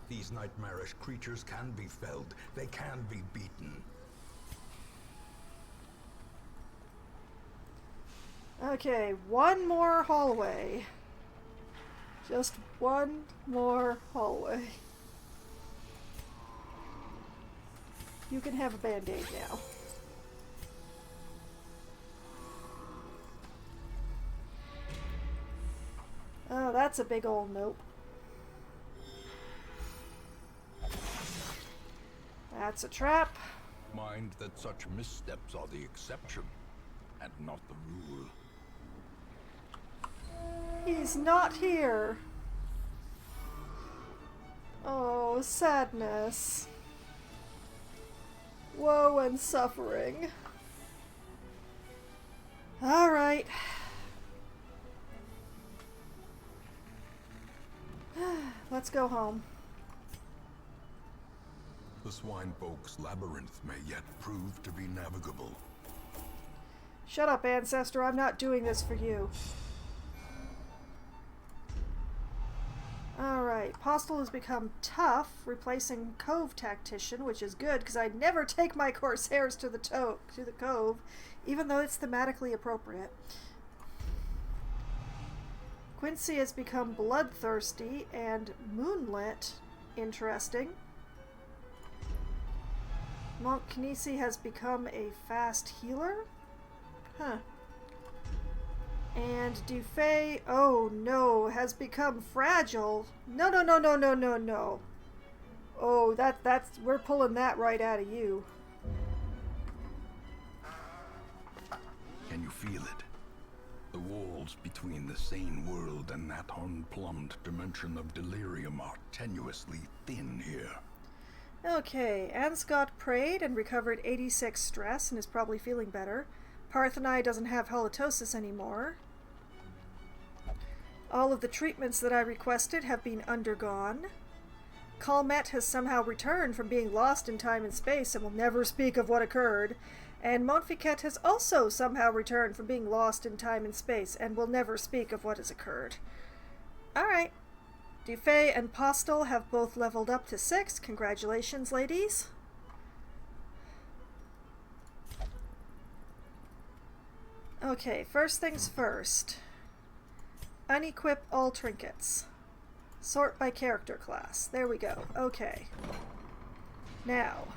These nightmarish creatures can be felled. They can be beaten. Okay, one more hallway. Just one more hallway. You can have a Band-Aid now. Oh, that's a big old nope. That's a trap. Mind that such missteps are the exception, and not the rule. He's not here. Oh, sadness. Woe and suffering. All right. Let's go home. The swine folk's labyrinth may yet prove to be navigable. Shut up, Ancestor. I'm not doing this for you. Alright, Postal has become tough, replacing Cove Tactician, which is good, because I never take my Corsairs to the Cove, even though it's thematically appropriate. Quincy has become Bloodthirsty, and Moonlit, interesting. Monk Knisi has become a fast healer? Huh. And Dufay, oh no, has become fragile. No, no, no, no, no, no, no. Oh, that's, we're pulling that right out of you. Can you feel it? The walls between the sane world and that unplumbed dimension of delirium are tenuously thin here. Okay, Anscott prayed and recovered 86 stress and is probably feeling better. Parthenai doesn't have halitosis anymore. All of the treatments that I requested have been undergone. Calmet has somehow returned from being lost in time and space and will never speak of what occurred. And Montfiquet has also somehow returned from being lost in time and space and will never speak of what has occurred. Alright. Dufay and Postal have both leveled up to 6. Congratulations, ladies. Okay, first things first. Unequip all trinkets. Sort by character class. There we go. Okay. Now.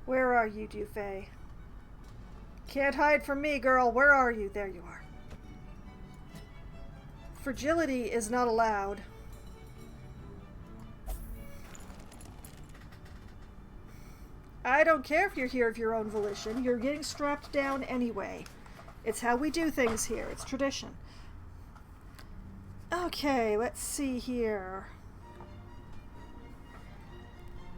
Where are you, Dufay? Can't hide from me, girl. Where are you? There you are. Fragility is not allowed. I don't care if you're here of your own volition. You're getting strapped down anyway. It's how we do things here. It's tradition. Okay, let's see here.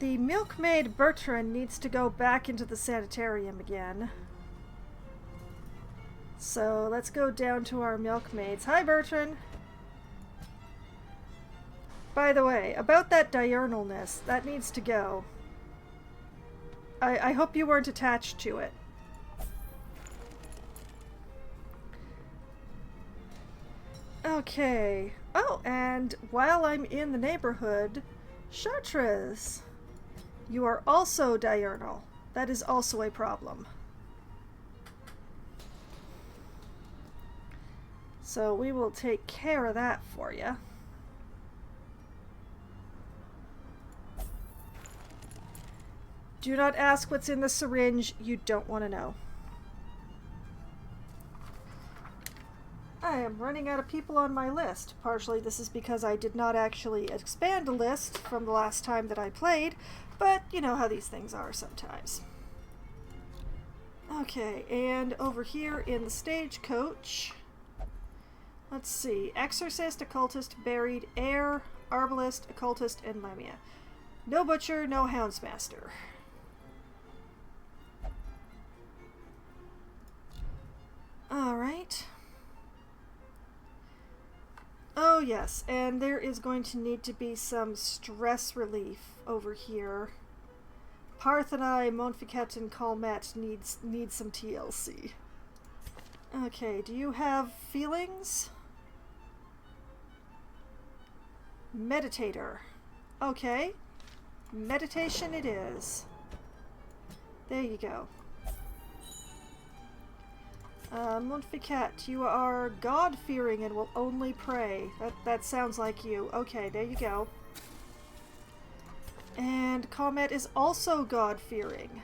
The milkmaid Bertrand needs to go back into the sanitarium again. So let's go down to our milkmaids. Hi, Bertrand. By the way, about that diurnalness, that needs to go. I hope you weren't attached to it. Okay. Oh, and while I'm in the neighborhood, Chartres, you are also diurnal. That is also a problem. So we will take care of that for you. Do not ask what's in the syringe. You don't want to know. I am running out of people on my list. Partially this is because I did not actually expand a list from the last time that I played, but you know how these things are sometimes. Okay, and over here in the stagecoach, let's see. Exorcist, Occultist, Buried, Heir, Arbalist, Occultist, and Lamia. No Butcher, no Houndsmaster. Alright. Oh yes, and there is going to need to be some stress relief over here. Parthenai, Montficat, and Calmet need some TLC. Okay, do you have feelings? Meditator. Okay. Meditation it is. There you go. Montficat, you are God-fearing and will only pray. That sounds like you. Okay, there you go. And Comet is also God-fearing.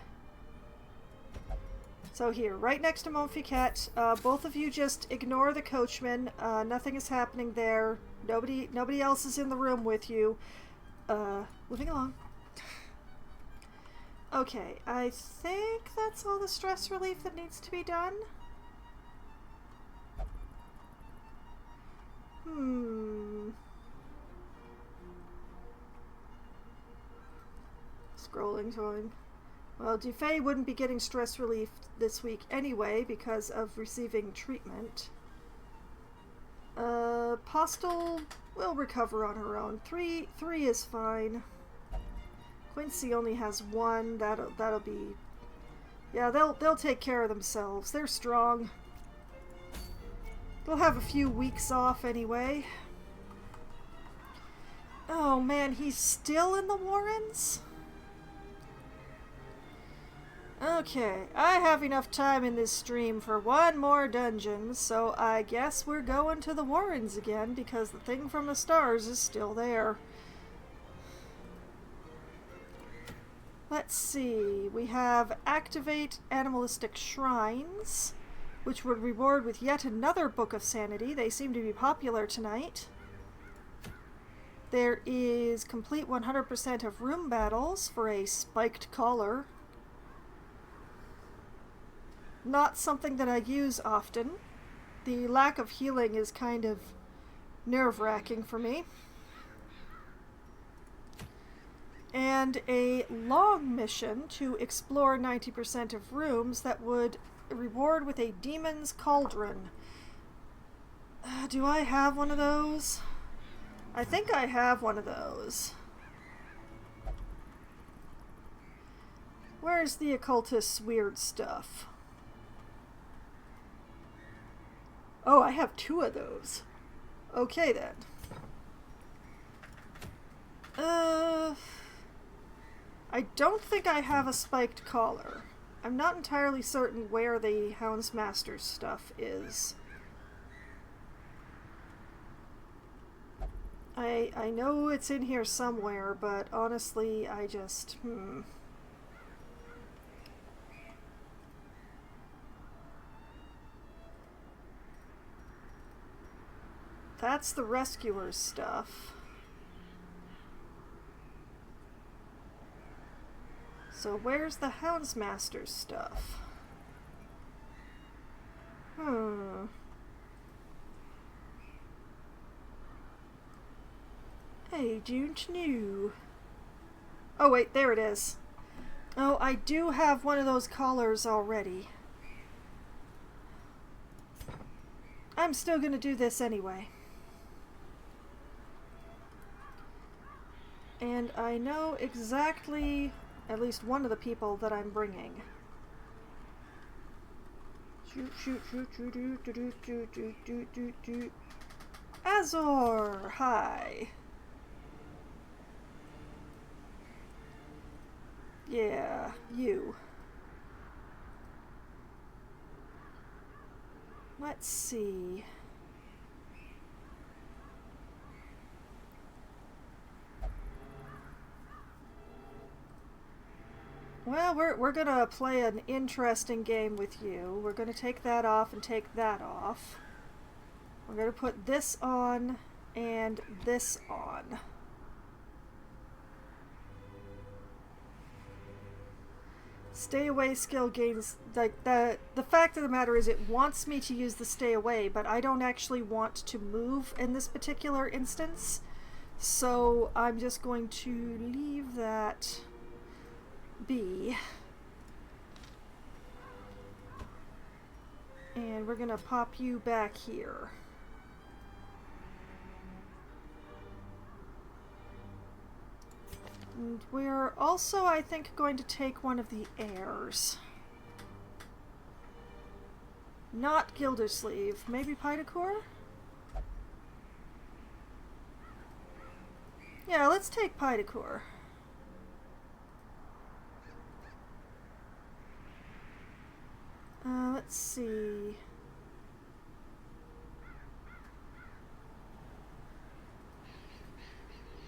So here, right next to Montficat, both of you just ignore the coachman. Nothing is happening there. Nobody else is in the room with you. Moving along. Okay, I think that's all the stress relief that needs to be done. Scrolling time. Well, Dufay wouldn't be getting stress relief this week anyway because of receiving treatment. Postel will recover on her own. Three is fine. Quincy only has one. That'll be. Yeah, they'll take care of themselves. They're strong. They'll have a few weeks off anyway. Oh man, he's still in the Warrens? Okay, I have enough time in this stream for one more dungeon, so I guess we're going to the Warrens again because the thing from the stars is still there. Let's see, we have Activate Animalistic Shrines, which would reward with yet another Book of Sanity. They seem to be popular tonight. There is Complete 100% of room battles for a spiked collar. Not something that I use often. The lack of healing is kind of nerve-wracking for me. And a long mission to explore 90% of rooms that would reward with a Demon's Cauldron. Do I have one of those? I think I have one of those. Where's the occultist's weird stuff? Oh, I have 2 of those. Okay then. I don't think I have a spiked collar. I'm not entirely certain where the Houndsmaster's stuff is. I know it's in here somewhere, but honestly, I just... That's the Rescuer's stuff. So where's the Houndsmaster's stuff? I don't know. Oh wait, there it is. Oh, I do have one of those collars already. I'm still gonna do this anyway. And I know exactly at least one of the people that I'm bringing. Shoot, shoot, shoot, shoot, shoot, shoot, shoot, shoot, shoot, shoot, shoot. Azor, hi. Yeah, you. Let's see. Well, we're gonna play an interesting game with you. We're gonna take that off and take that off. We're gonna put this on and this on. Stay away skill gains, like the fact of the matter is it wants me to use the stay away, but I don't actually want to move in this particular instance. So I'm just going to leave that be. And we're gonna pop you back here. And we're also, I think, going to take one of the heirs. Not Gildersleeve. Maybe Pydacore? Yeah, let's take Pydacore. Let's see.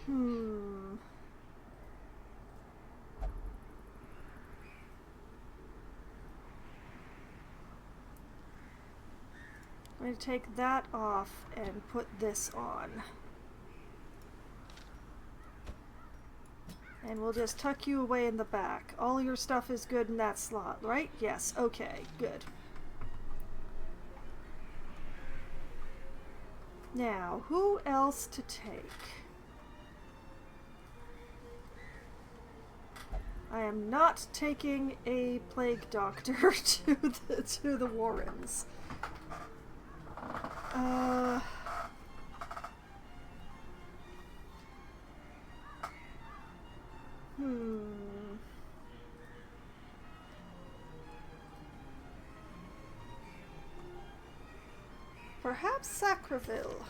I'm going to take that off and put this on. And we'll just tuck you away in the back. All your stuff is good in that slot, right? Yes, okay, good. Now, who else to take? I am not taking a plague doctor to the Warrens. Perhaps Sacreville.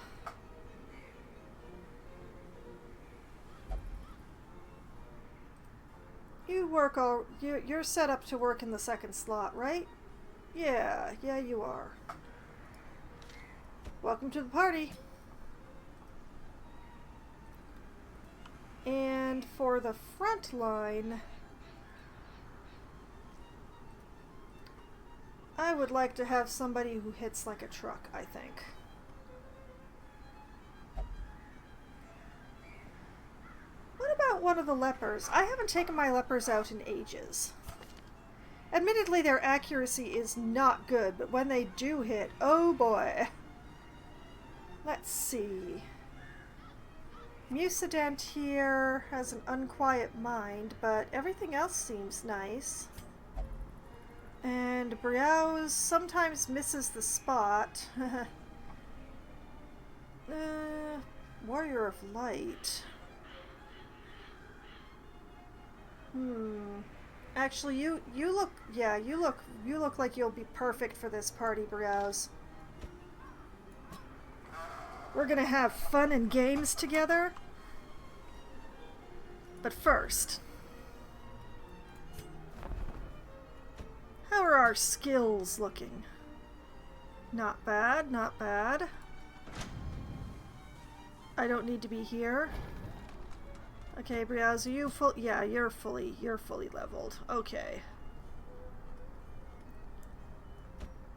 You're set up to work in the second slot, right? Yeah, you are. Welcome to the party. And for the front line, I would like to have somebody who hits like a truck, I think. What about one of the lepers? I haven't taken my lepers out in ages. Admittedly, their accuracy is not good, but when they do hit, oh boy. Let's see. Mucident here has an unquiet mind, but everything else seems nice. And Briaus sometimes misses the spot. Warrior of Light. Actually, you look, yeah, you look like you'll be perfect for this party, Briaus. We're gonna have fun and games together. But first, our skills looking? Not bad, not bad. I don't need to be here. Okay, Briaz, are you full? Yeah, you're fully leveled. Okay.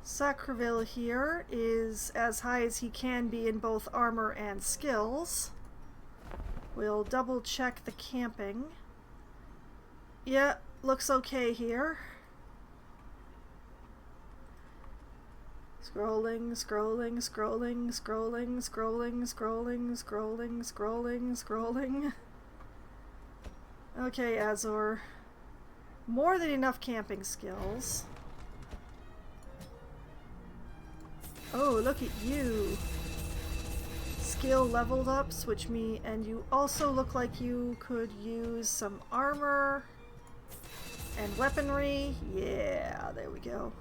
Sacreville here is as high as he can be in both armor and skills. We'll double check the camping. Yeah, looks okay here. Scrolling, scrolling, scrolling, scrolling, scrolling, scrolling, scrolling, scrolling, scrolling. Okay, Azor. More than enough camping skills. Oh, look at you. Skill leveled ups, which and you also look like you could use some armor and weaponry. Yeah, there we go.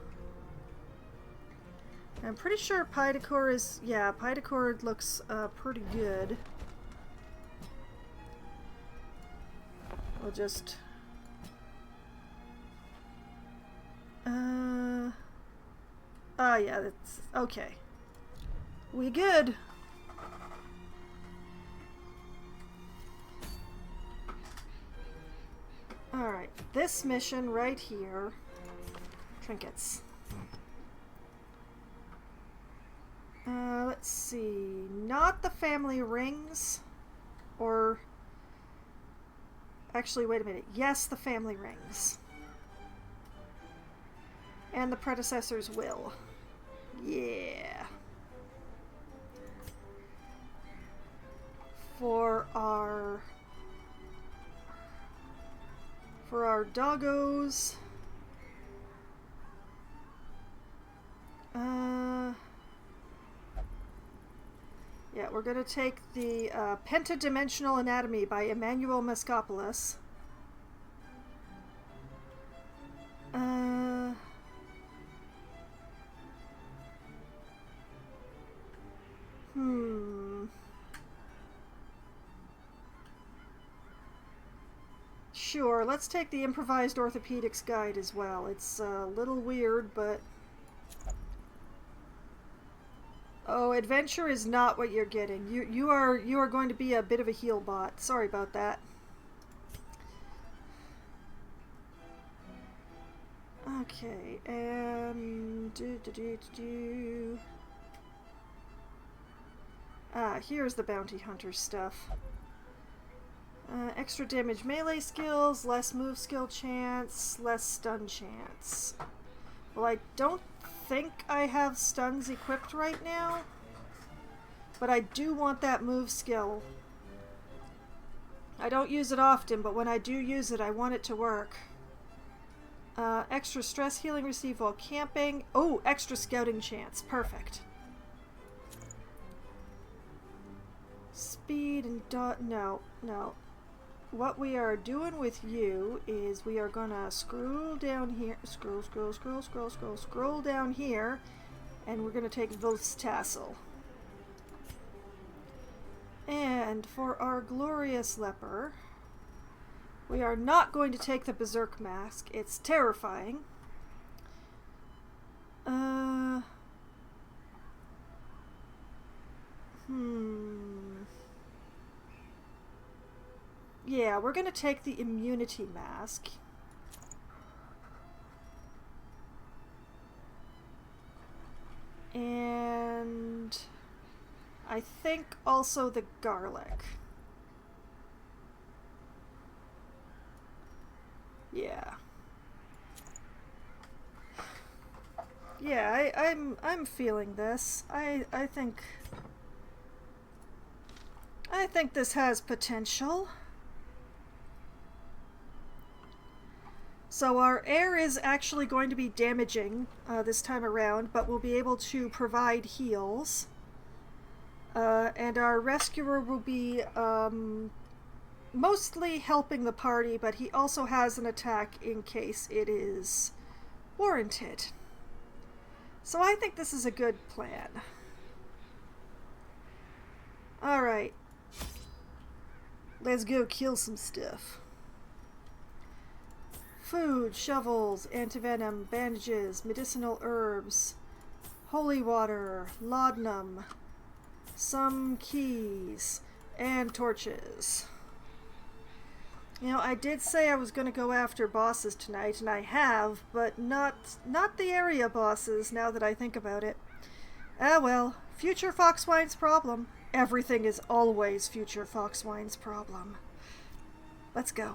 I'm pretty sure Pydacore is... Yeah, Pydacore looks pretty good. We'll just... Oh, yeah, that's... Okay. We good. Alright, this mission right here... Trinkets. Let's see. Not the family rings. Or... Actually, wait a minute. Yes, the family rings. And the predecessor's will. Yeah. For our doggos. Yeah, we're going to take the Pentadimensional Anatomy by Emmanuel Mascopoulos. Sure, let's take the Improvised Orthopedics Guide as well. It's a little weird, but... Oh, adventure is not what you're getting. You are going to be a bit of a heal bot. Sorry about that. Okay, and here's the bounty hunter stuff. Extra damage melee skills, less move skill chance, less stun chance. Well, I don't think I have stuns equipped right now, but I do want that move skill. I don't use it often, but when I do use it, I want it to work. Extra stress healing received while camping. Oh, extra scouting chance. Perfect. Speed and no. What we are doing with you is we are gonna scroll down here, scroll down here, and we're gonna take Vol's Tassel. And for our glorious leper, we are not going to take the Berserk Mask. It's terrifying. Yeah, we're going to take the Immunity Mask. And I think also the Garlic. Yeah. Yeah, I'm feeling this. I think this has potential. So our air is actually going to be damaging this time around, but we'll be able to provide heals. And our rescuer will be mostly helping the party, but he also has an attack in case it is warranted. So I think this is a good plan. Alright. Let's go kill some stuff. food, shovels, antivenom, bandages, medicinal herbs, holy water, laudanum, some keys, and torches. You know, I did say I was going to go after bosses tonight, and I have, but not the area bosses, now that I think about it. Ah well, future Foxwine's problem. Everything is always future Foxwine's problem. Let's go.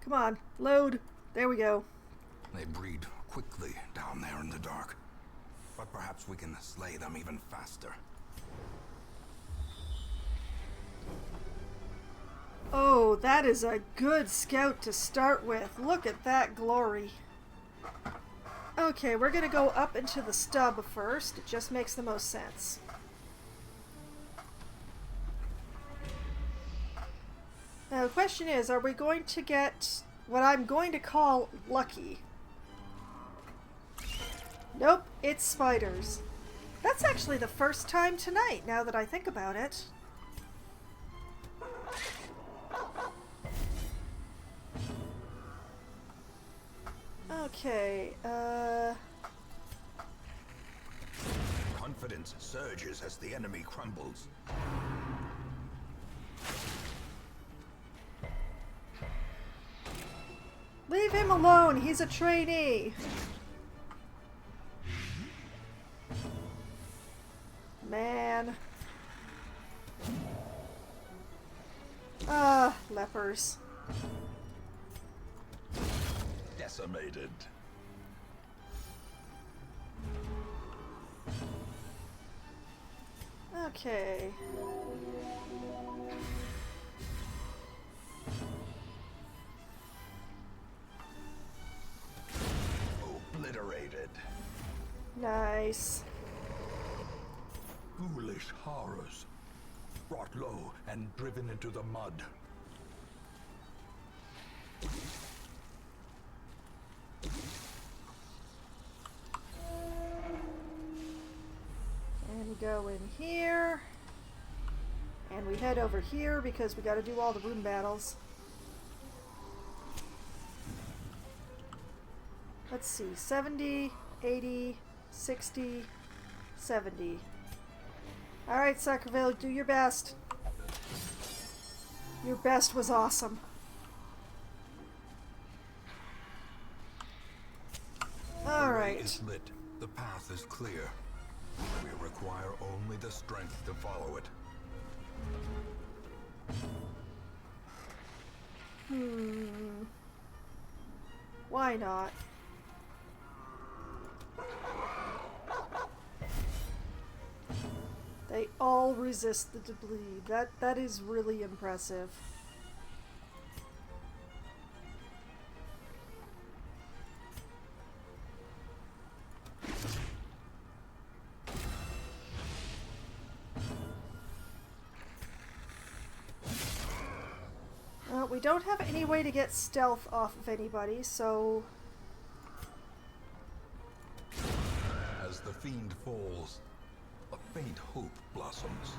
Come on, load. There we go. They breed quickly down there in the dark. But perhaps we can slay them even faster. Oh, that is a good scout to start with. Look at that glory. Okay, we're gonna go up into the stub first. It just makes the most sense. Now the question is, are we going to get what I'm going to call lucky? Nope, it's spiders. That's actually the first time tonight, now that I think about it. Okay, Confidence surges as the enemy crumbles. leave him alone, he's a trainee. Man. Ah, lepers. Decimated. Okay. Obliterated. Nice. Foolish horrors. Brought low and driven into the mud. And we go in here. And we head over here because we got to do all the room battles. Let's see. 70, 80, 60, 70. Alright, Sacraville, do your best. Your best was awesome. Alright. The way is lit. The path is clear. We require only the strength to follow it. Why not? They all resist the bleed. That is really impressive. We don't have any way to get stealth off of anybody, so... As the fiend falls, a faint hope blossoms.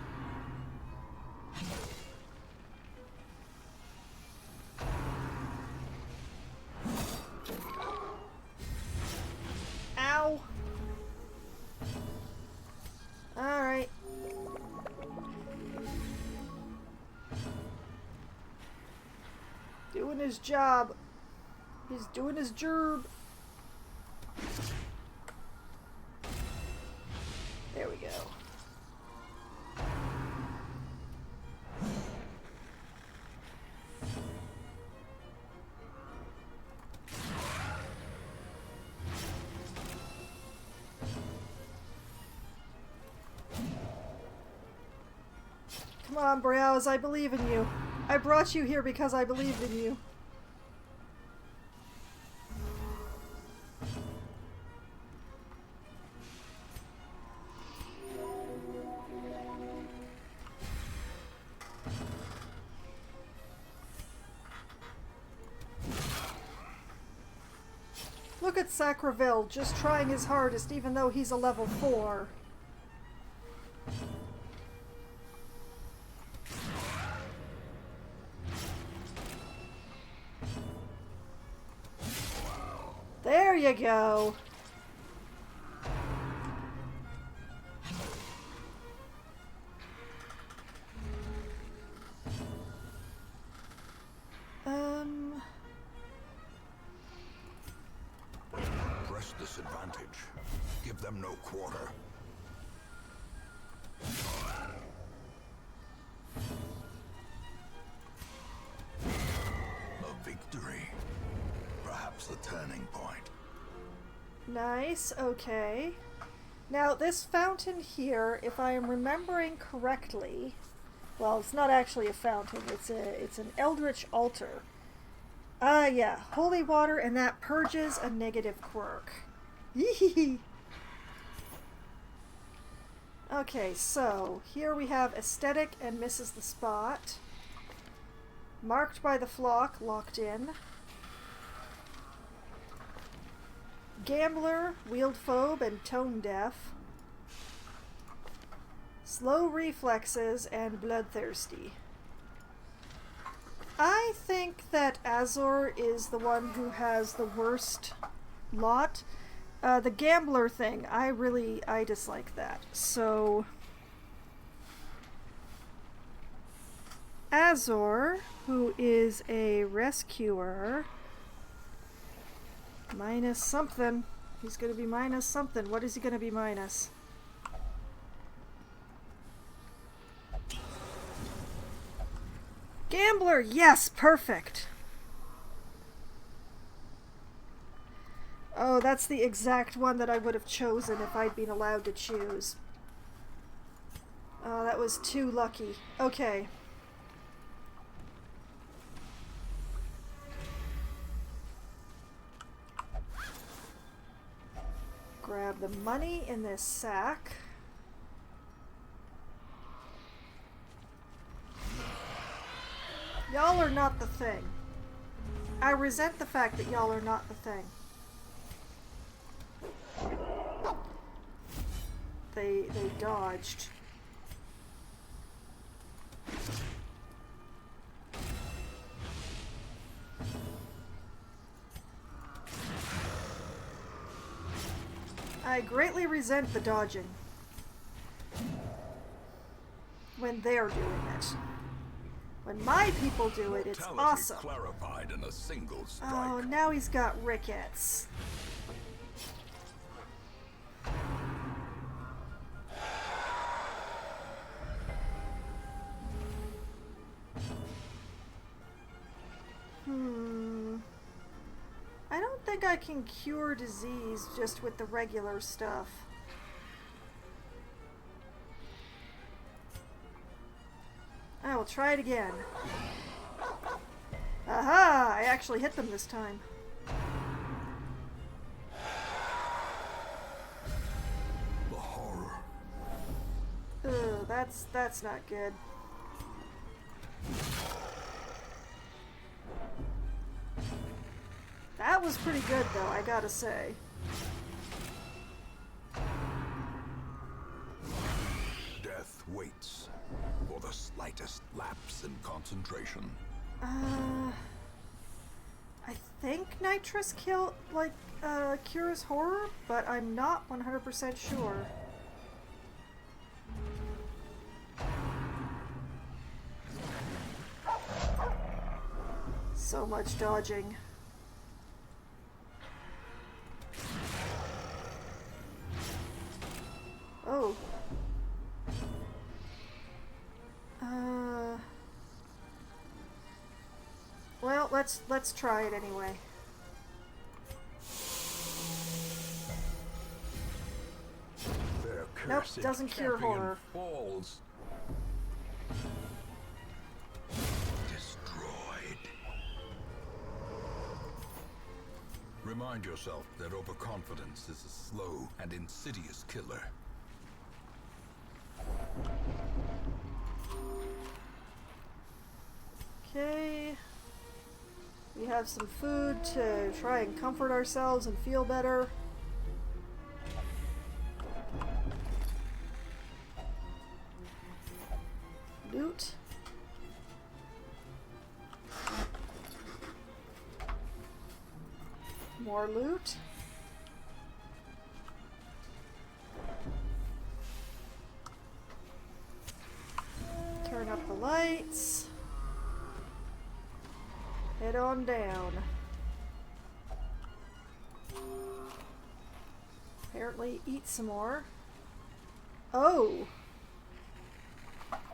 Ow! Alright. Doing his job. He's doing his job. There we go. Come on, Browse, I believe in you. I brought you here because I believed in you. Look at Sacraville, just trying his hardest even though he's a level 4. There you go. Press this advantage. Give them no quarter. A victory. Perhaps the turning point. Nice, okay. Now, this fountain here, if I am remembering correctly, well, it's not actually a fountain, it's an eldritch altar. Yeah, holy water, and that purges a negative quirk. Yee. Okay, so here we have aesthetic and misses the spot. Marked by the flock, locked in. Gambler, wield phobe, and tone deaf. Slow reflexes and bloodthirsty. I think that Azor is the one who has the worst lot. The gambler thing, I dislike that. So Azor, who is a rescuer, minus something. He's going to be minus something. What is he going to be minus? Gambler! Yes! Perfect! Oh, that's the exact one that I would have chosen if I'd been allowed to choose. Oh, that was too lucky. Okay. Grab the money in this sack. Y'all are not the thing. I resent the fact that y'all are not the thing. They dodged. I greatly resent the dodging when they're doing it. When my people do it, it's awesome. Clarified in a single strike. Oh, now he's got rickets. I don't think I can cure disease just with the regular stuff. I will try it again. Aha! I actually hit them this time. The horror. Ugh, that's not good. That was pretty good, though, I gotta say. Death waits for the slightest lapse in concentration. I think nitrous cures horror, but I'm not 100% sure. So much dodging. Oh. Well, let's try it anyway. Nope, doesn't cure horror. Falls. Destroyed. Remind yourself that overconfidence is a slow and insidious killer. Okay. We have some food to try and comfort ourselves and feel better. Loot. More loot. Turn up the lights. Head on down. Apparently eat some more. Oh!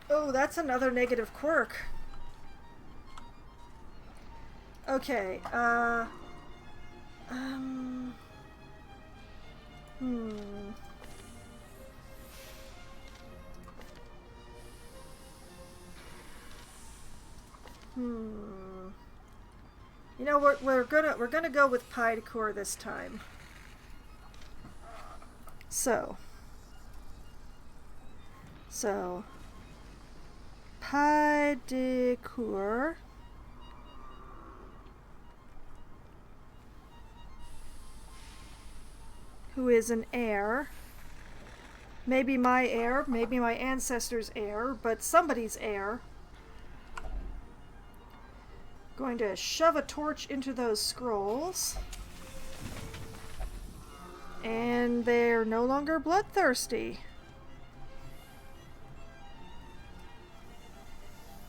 Oh, that's another negative quirk. Okay, You know, we're gonna go with pie decor this time. So pie decor. Who is an heir. Maybe my heir, maybe my ancestor's heir, but somebody's heir. Going to shove a torch into those scrolls. And they're no longer bloodthirsty.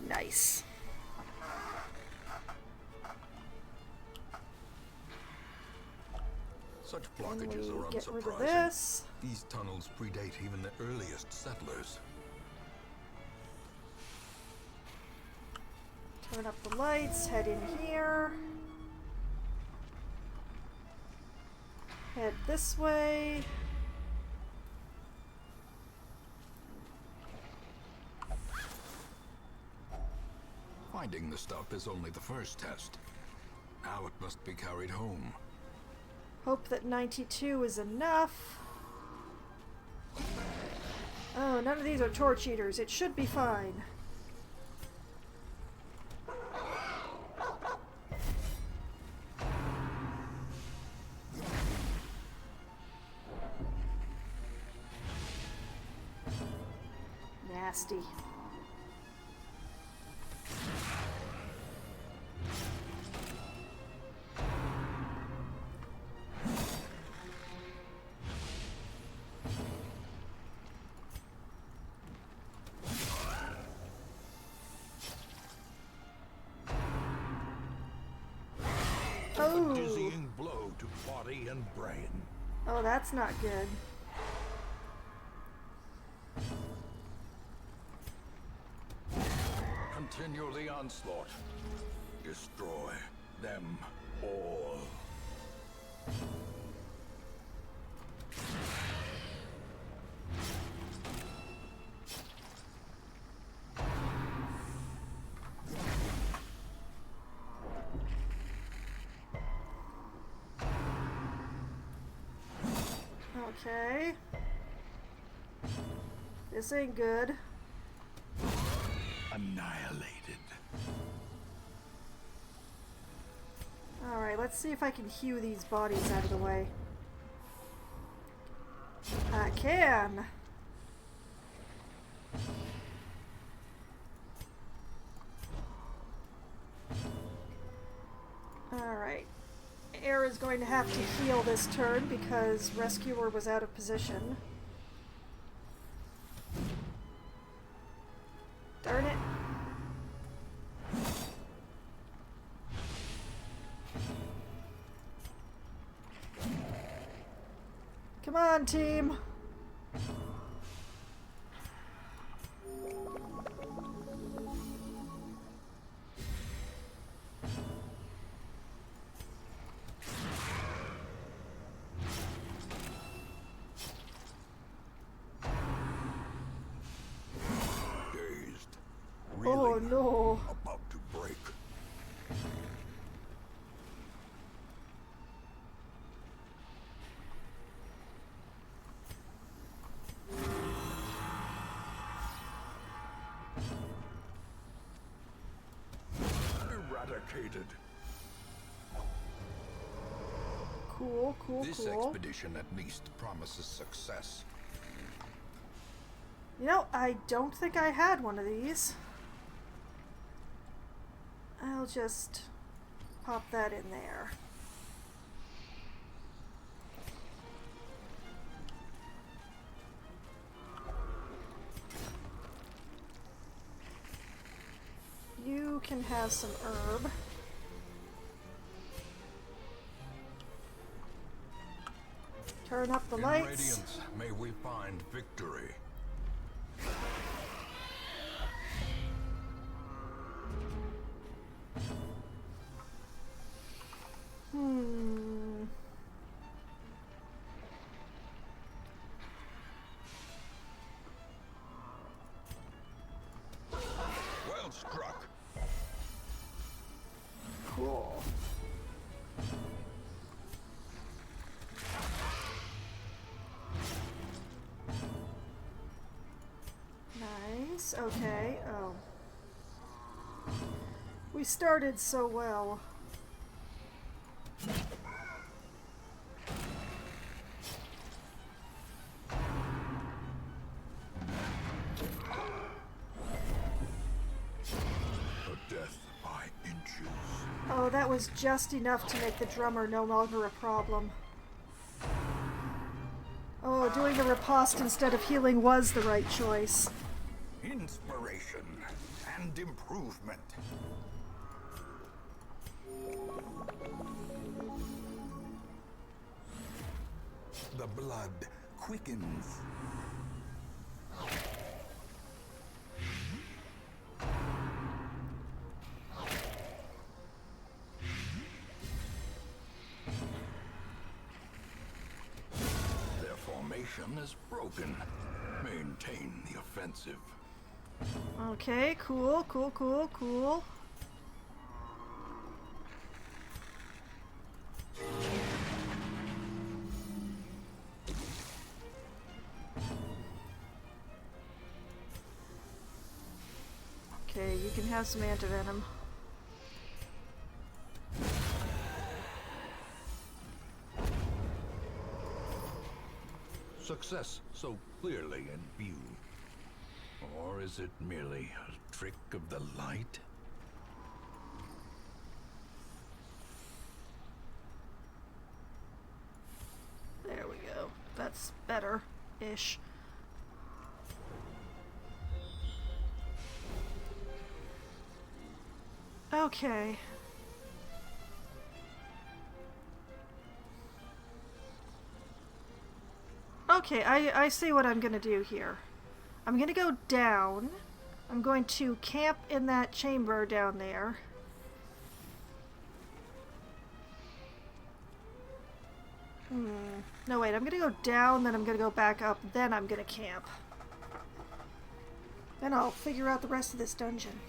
Nice. Such blockages are Get rid of unsurprising. this. These tunnels predate even the earliest settlers. Turn up the lights, head in here. Head this way. Finding the stuff is only the first test. Now it must be carried home. Hope that 92 is enough. Oh, none of these are torch eaters. It should be fine. Nasty. A dizzying blow to body and brain. Oh, that's not good. Continue the onslaught. Destroy them all. Okay. This ain't good. Annihilated. Alright, let's see if I can hew these bodies out of the way. I can! Alright. Air is going to have to heal this turn because Rescuer was out of position. Darn it. Come on, team. Dazed. Oh Reeling. no. About to break. Eradicated. Cool, cool, This cool. expedition at least promises success. You know, I don't think I had one of these. I'll just pop that in there. you can have some herb. Turn up the In lights. Radiance, may we find victory. Well struck. Cool. Nice. Okay. Oh. We started so well. A death by inches. Oh, that was just enough to make the drummer no longer a problem. Oh, doing the riposte instead of healing was the right choice. Inspiration and improvement. The blood quickens. Their formation is broken. Maintain the offensive. Okay, cool, cool, cool, cool. Okay, you can have some antivenom. Success so clearly in view. Or is it merely a trick of the light? There we go. That's better-ish. Okay. Okay, I see what I'm gonna do here. I'm gonna go down. I'm going to camp in that chamber down there. No, wait, I'm gonna go down, then I'm gonna go back up, then I'm gonna camp. Then I'll figure out the rest of this dungeon.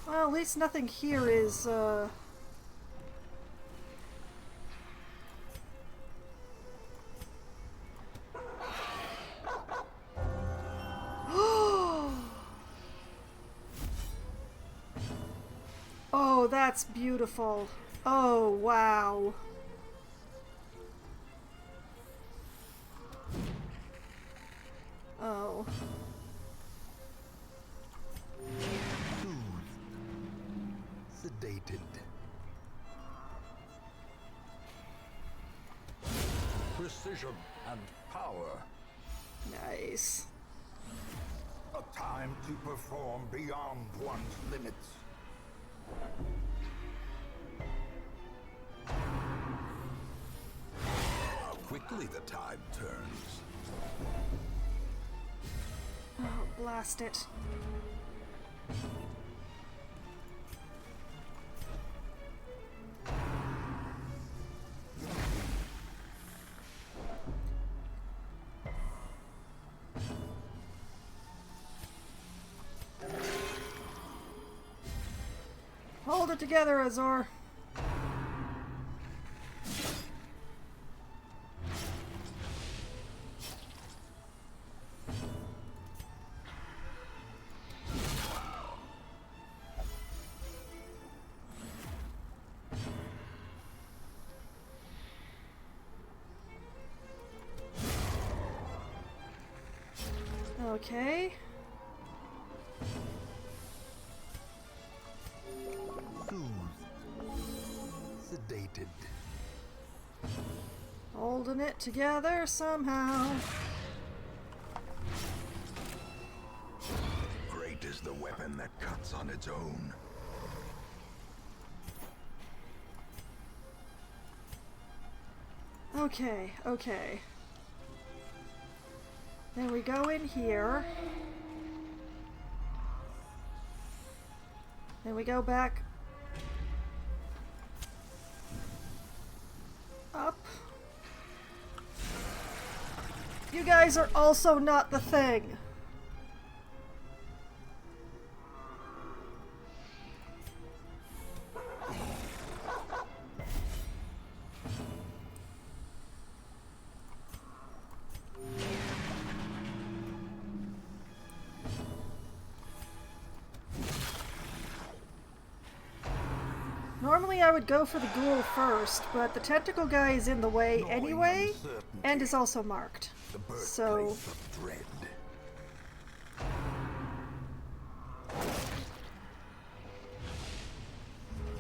Well, at least nothing here is, Oh, that's beautiful. Oh, wow. Oh. Sedated. Precision and power. Nice. A time to perform beyond one's limits. How quickly the tide turns. Oh, blast it. Hold it together, Azor. Soothed. Okay. united. Holding it together somehow. Great is the weapon that cuts on its own. Okay, okay. Then we go in here. Then we go back up. You guys are also not the thing. Normally I would go for the ghoul first, but the tentacle guy is in the way anyway, and is also marked. So of dread.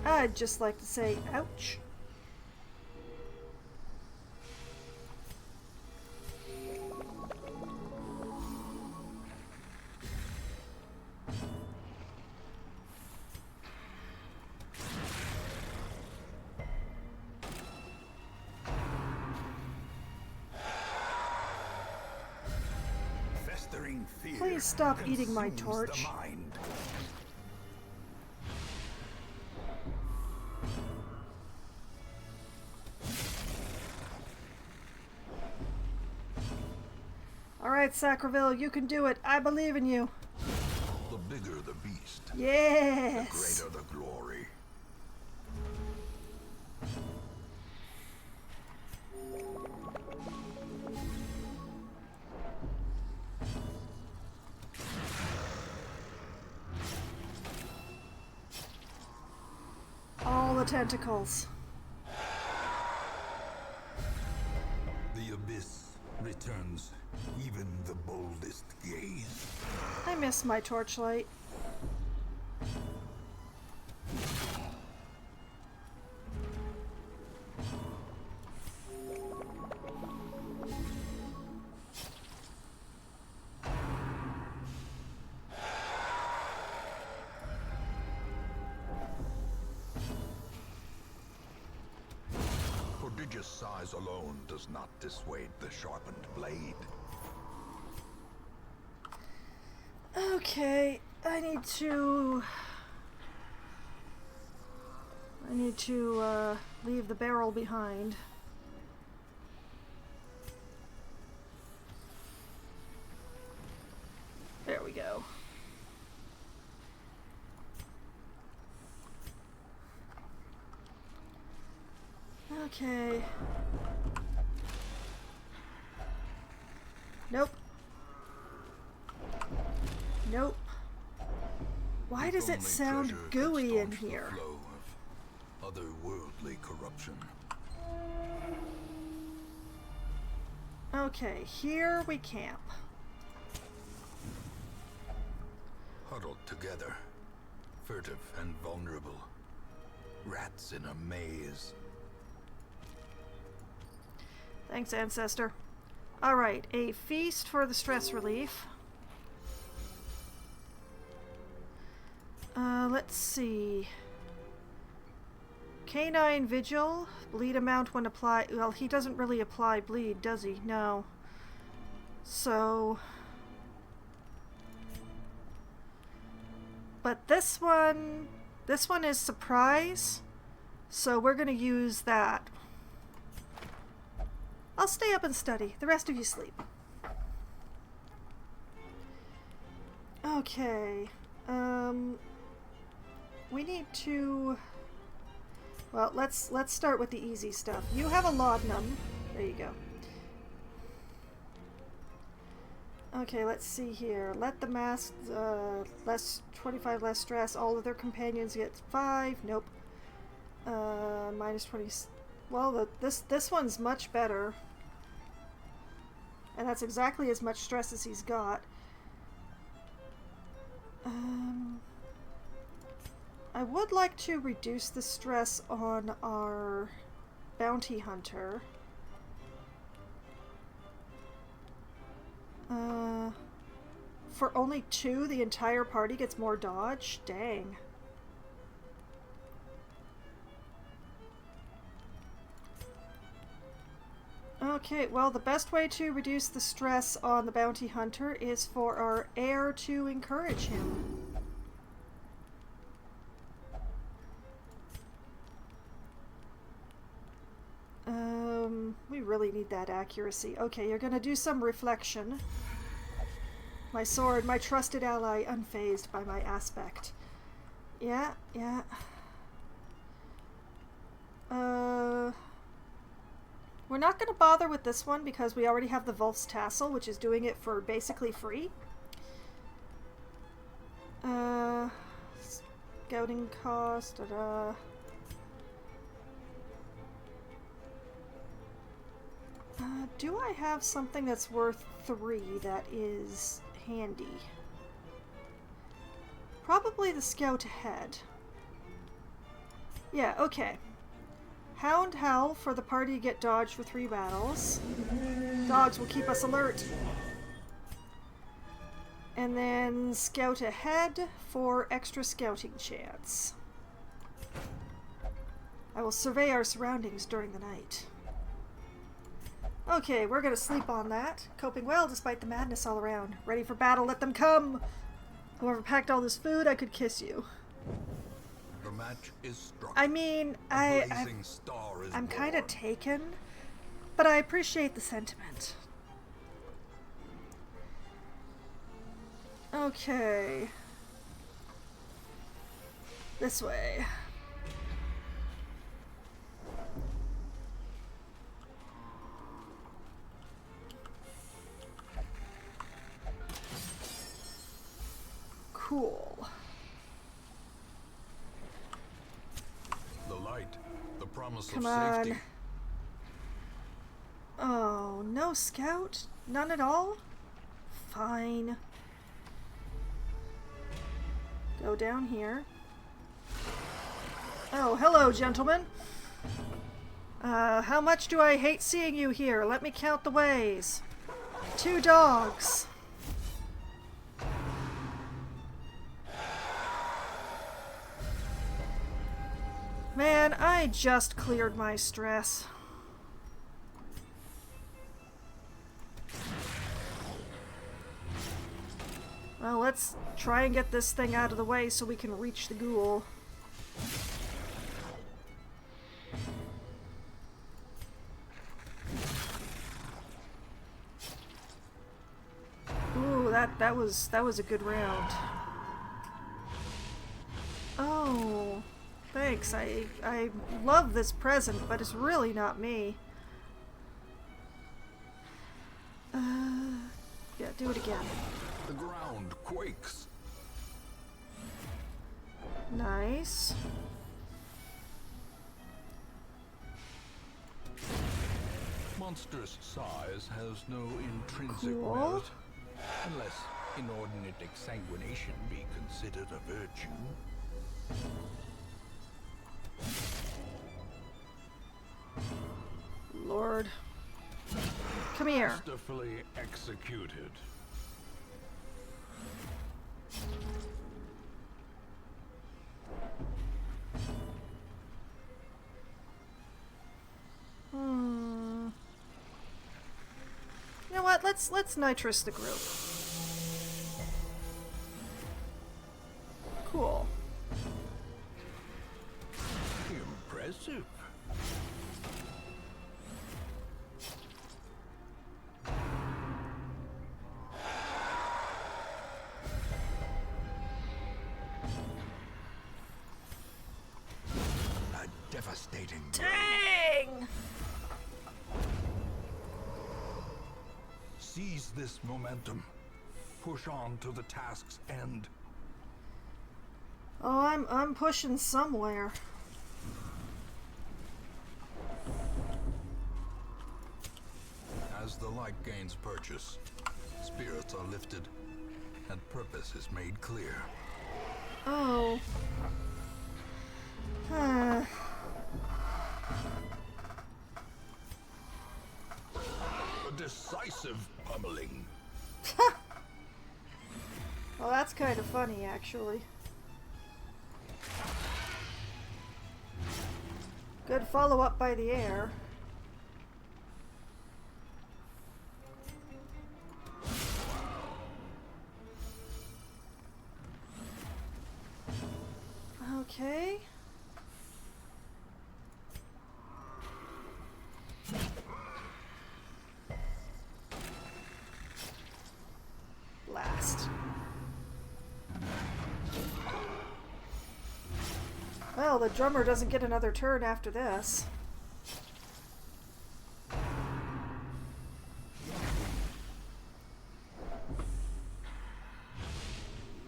I'd just like to say ouch. Fear Please stop eating my consumes torch. the mind. Alright, Sacraville, you can do it. I believe in you. The bigger the beast, Yes. the greater the glory. All the tentacles. The abyss returns even the boldest gaze. I miss my torchlight. Prodigious size alone does not dissuade the sharpened blade. Okay, I need to leave the barrel behind. There we go. Okay. Nope. Nope. Why does it Only sound treasure could gooey in staunch the here? flow of otherworldly corruption. Okay, here we camp. Huddled together, furtive and vulnerable. Rats in a maze. Thanks, Ancestor. Alright, a feast for the stress relief. Let's see. Canine Vigil. Bleed amount when applied. Well, he doesn't really apply bleed, does he? No. So... But this one is surprise, so we're going to use that. I'll stay up and study. The rest of you sleep. Okay. We need to... Well, let's start with the easy stuff. You have a laudanum. There you go. Okay, let's see here. Let the mask, less 25 less stress. All of their companions get 5. Nope. Minus 20. Well, this one's much better. And that's exactly as much stress as he's got. I would like to reduce the stress on our bounty hunter. For only 2, the entire party gets more dodge? Dang. Okay, well, the best way to reduce the stress on the bounty hunter is for our heir to encourage him. We really need that accuracy. Okay, you're gonna do some reflection. My sword, my trusted ally, unfazed by my aspect. Yeah, yeah. We're not going to bother with this one because we already have the Wolf's Tassel, which is doing it for basically free. Scouting cost, do I have something that's worth 3 that is handy? Probably the scout ahead. Yeah, okay. Hound Howl for the party to get dodged for 3 battles. Dogs will keep us alert. And then Scout Ahead for extra scouting chance. I will survey our surroundings during the night. Okay, we're gonna sleep on that. Coping well despite the madness all around. Ready for battle, let them come! Whoever packed all this food, I could kiss you. The match is struck. I mean, I'm kind of taken, but I appreciate the sentiment. Okay. This way. Cool. The light, the promise Come of on. safety. Oh, no scout? None at all? Fine. Go down here. Oh, hello, gentlemen. How much do I hate seeing you here? Let me count the ways. 2 dogs. Man, I just cleared my stress. Well, let's try and get this thing out of the way so we can reach the ghoul. Ooh, that was a good round. Oh, thanks. I love this present, but it's really not me. Yeah, do it again. The ground quakes. Nice. Monstrous size has no intrinsic Cool. merit, unless inordinate exsanguination be considered a virtue. Lord. Come here. Masterfully executed. You know what? Let's nitrous the group. Cool. Impressive. A devastating blow. Dang! Seize this momentum. Push on to the task's end. Oh, I'm pushing somewhere. As the light gains purchase, spirits are lifted, and purpose is made clear. Oh. massive pummeling. Well, that's kind of funny, actually. Good follow-up by the air. Okay. Blast. Well, the drummer doesn't get another turn after this.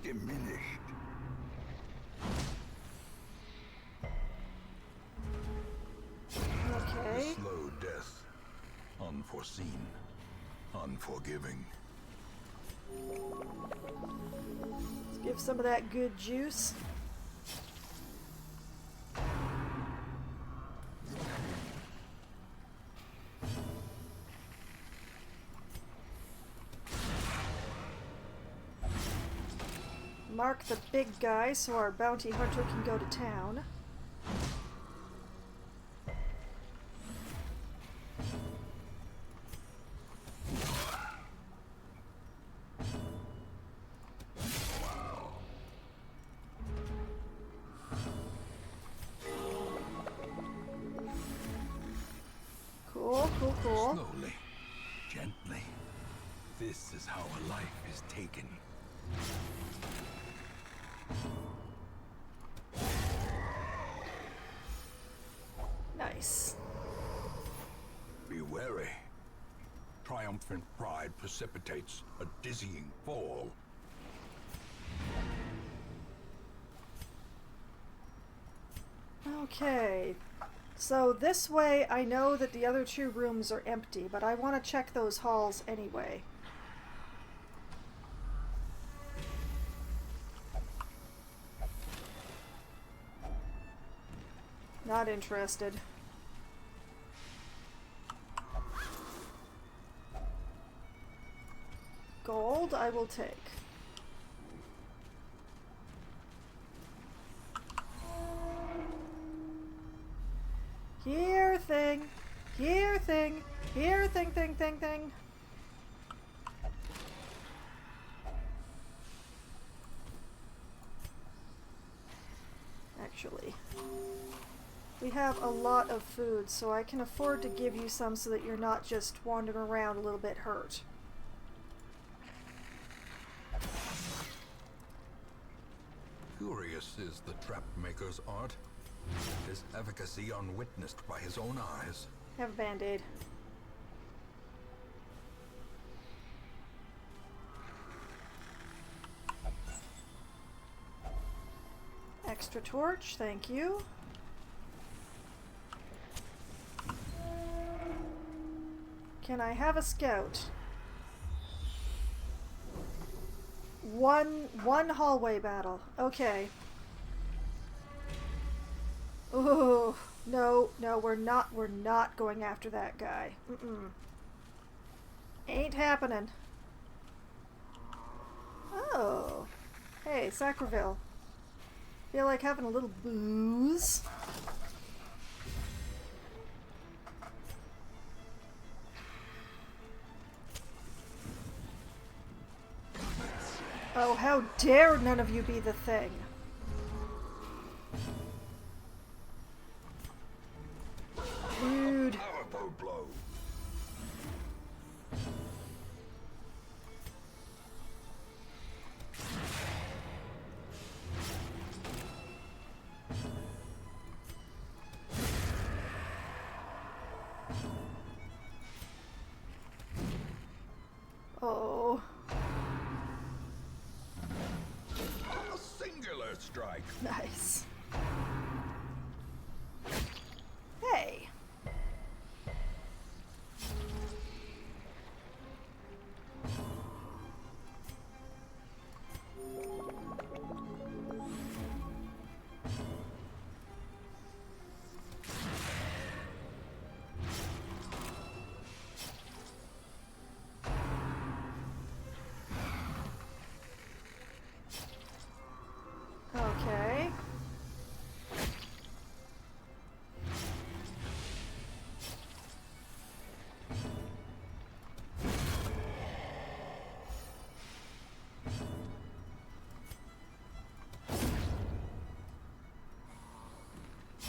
Diminished. Okay. Slow death. Unforeseen. Unforgiving. Let's give some of that good juice. Mark the big guy so our bounty hunter can go to town. Cool, cool, cool. Slowly. Gently. This is how a life is taken. Nice. Be wary. Triumphant pride precipitates a dizzying fall. Okay. So this way I know that the other two rooms are empty, but I want to check those halls anyway. Not interested. Gold I will take. Here thing. Here thing. Here thing. Actually, we have a lot of food, so I can afford to give you some so that you're not just wandering around a little bit hurt. Curious is the trap maker's art. His efficacy unwitnessed by his own eyes. Have a band-aid. Extra torch, thank you. Can I have a scout? One hallway battle. Okay. Oh no, we're not going after that guy. Ain't happening. Oh. Hey, Sacraville. Feel like having a little booze? Oh, how dare none of you be the thing. Rude. Powerful blow. Oh. A singular strike. Nice. Hey.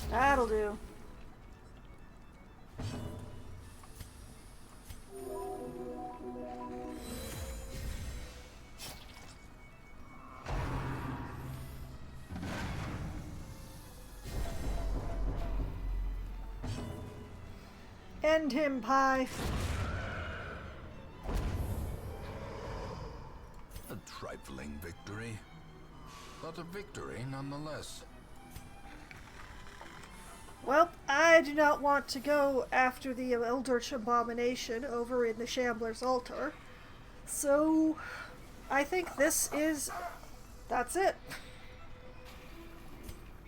That'll do. End him, Pie. A trifling victory, but a victory nonetheless. Well, I do not want to go after the Eldritch Abomination over in the Shambler's Altar. So, I think that's it.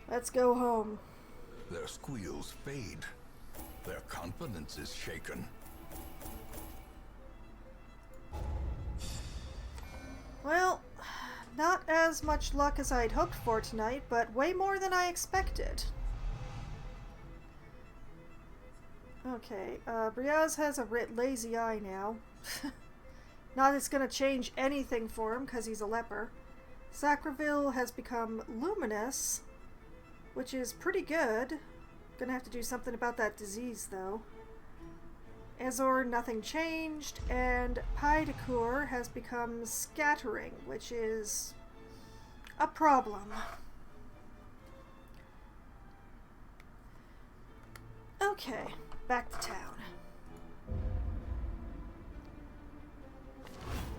Let's go home. Their squeals fade. Their confidence is shaken. Well, not as much luck as I'd hoped for tonight, but way more than I expected. Okay, Briaz has a lazy eye now. Not it's gonna change anything for him, because he's a leper. Sacraville has become luminous, which is pretty good. Gonna have to do something about that disease, though. Azor, nothing changed, and Pydakur has become scattering, which is a problem. Okay, back to town.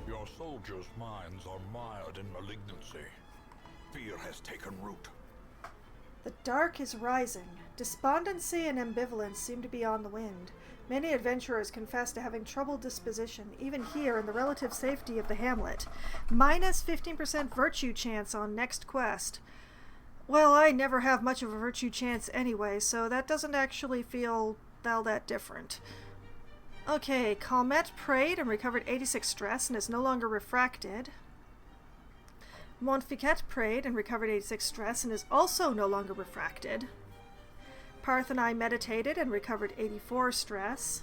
Your soldiers' minds are mired in malignancy. Fear has taken root. The dark is rising. Despondency and ambivalence seem to be on the wind. Many adventurers confess to having troubled disposition, even here in the relative safety of the hamlet. Minus 15% virtue chance on next quest. Well, I never have much of a virtue chance anyway, so that doesn't actually feel all that different. Okay, Calmette prayed and recovered 86 stress and is no longer refracted. Montfiquet prayed and recovered 86 stress and is also no longer refracted. Parth and I meditated and recovered 84 stress.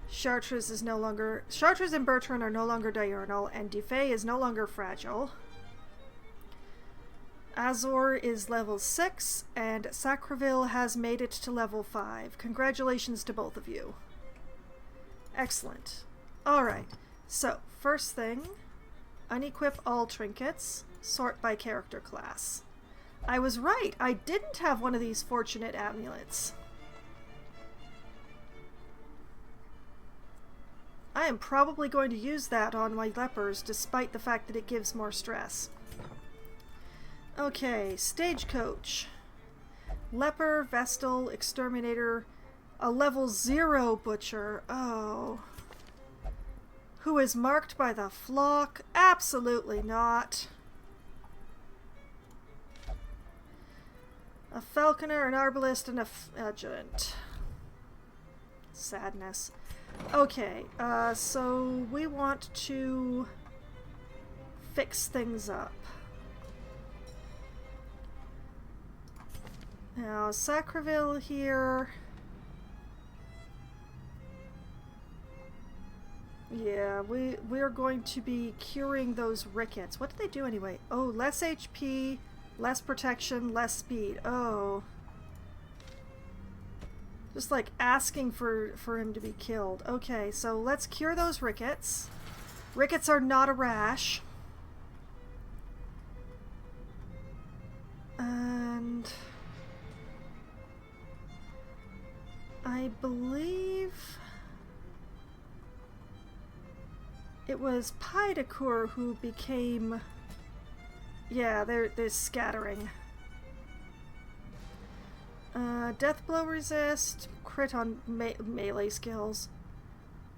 Chartres and Bertrand are no longer diurnal, and Defay is no longer fragile. Azor is level 6, and Sacraville has made it to level 5. Congratulations to both of you. Excellent. Alright, so first thing, unequip all trinkets, sort by character class. I was right, I didn't have one of these fortunate amulets. I am probably going to use that on my lepers, despite the fact that it gives more stress. Okay, Stagecoach. Leper, Vestal, Exterminator, a level 0 Butcher. Oh. Who is marked by the flock? Absolutely not. A Falconer, an Arbalist, and a Adjutant. Sadness. Okay, so we want to fix things up. Now, Sacraville here. Yeah, we're going to be curing those rickets. What do they do anyway? Oh, less HP, less protection, less speed. Oh. Just like asking for him to be killed. Okay, so let's cure those rickets. Rickets are not a rash. And I believe it was Pydakur who became... Yeah, there's scattering. Death blow resist, crit on melee skills.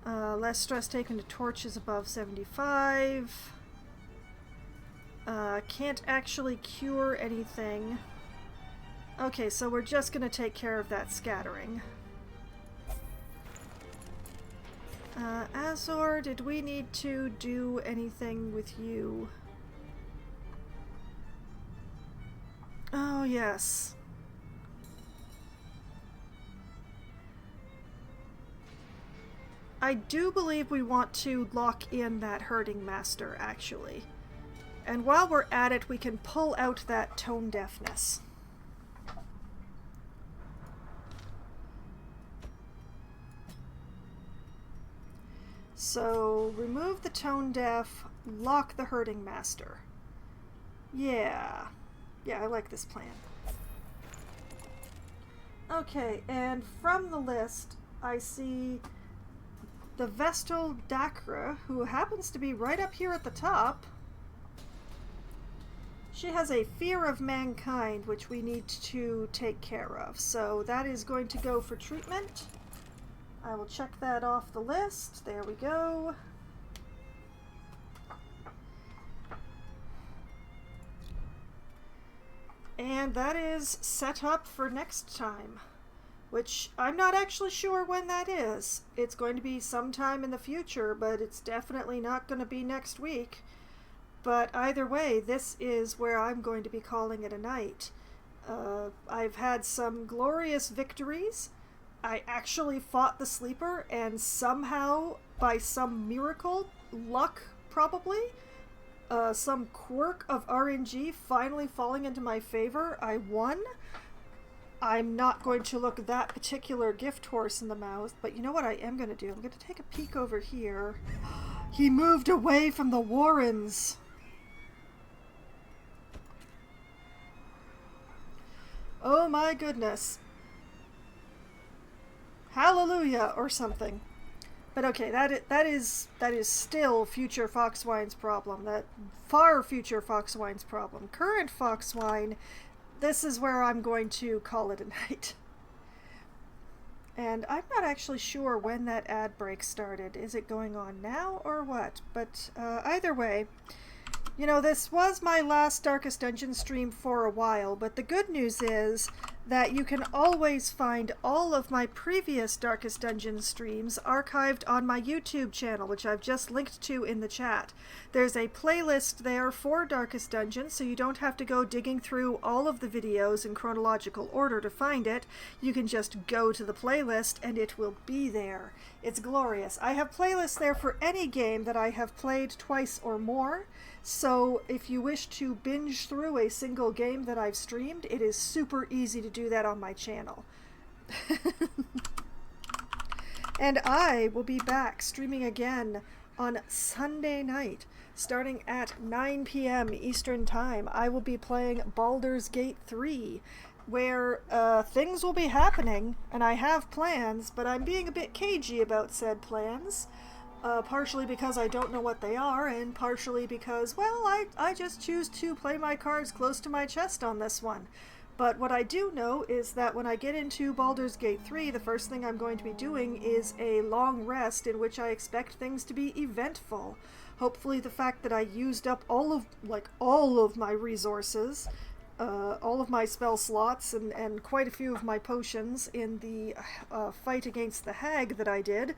Less stress taken to torches above 75. Can't actually cure anything. Okay, so we're just gonna take care of that scattering. Azor, did we need to do anything with you? Oh, yes. I do believe we want to lock in that herding master, actually. And while we're at it, we can pull out that tone deafness. So, remove the tone deaf, lock the herding master. Yeah. Yeah, I like this plan. Okay, and from the list, I see the Vestal Dacra, who happens to be right up here at the top. She has a fear of mankind, which we need to take care of. So that is going to go for treatment. I will check that off the list. There we go. And that is set up for next time, which I'm not actually sure when that is. It's going to be sometime in the future, but it's definitely not going to be next week. But either way, this is where I'm going to be calling it a night. I've had some glorious victories. I actually fought the sleeper, and somehow, by some miracle, luck probably, some quirk of RNG finally falling into my favor, I won. I'm not going to look that particular gift horse in the mouth, but you know what I am going to do? I'm going to take a peek over here. He moved away from the Warrens. Oh my goodness. Hallelujah, or something. But okay, that is still future Foxwine's problem. That far future Foxwine's problem. Current Foxwine, this is where I'm going to call it a night. And I'm not actually sure when that ad break started. Is it going on now or what? But either way, you know, this was my last Darkest Dungeon stream for a while, but the good news is that you can always find all of my previous Darkest Dungeon streams archived on my YouTube channel, which I've just linked to in the chat. There's a playlist there for Darkest Dungeon, so you don't have to go digging through all of the videos in chronological order to find it. You can just go to the playlist and it will be there. It's glorious. I have playlists there for any game that I have played twice or more. So if you wish to binge through a single game that I've streamed, it is super easy to do that on my channel. And I will be back streaming again on Sunday night, starting at 9 p.m. Eastern Time. I will be playing Baldur's Gate 3, where things will be happening, and I have plans, but I'm being a bit cagey about said plans. Partially because I don't know what they are, and partially because, well, I just choose to play my cards close to my chest on this one. But what I do know is that when I get into Baldur's Gate 3, the first thing I'm going to be doing is a long rest in which I expect things to be eventful. Hopefully the fact that I used up all of my resources, all of my spell slots, and quite a few of my potions in the fight against the hag that I did,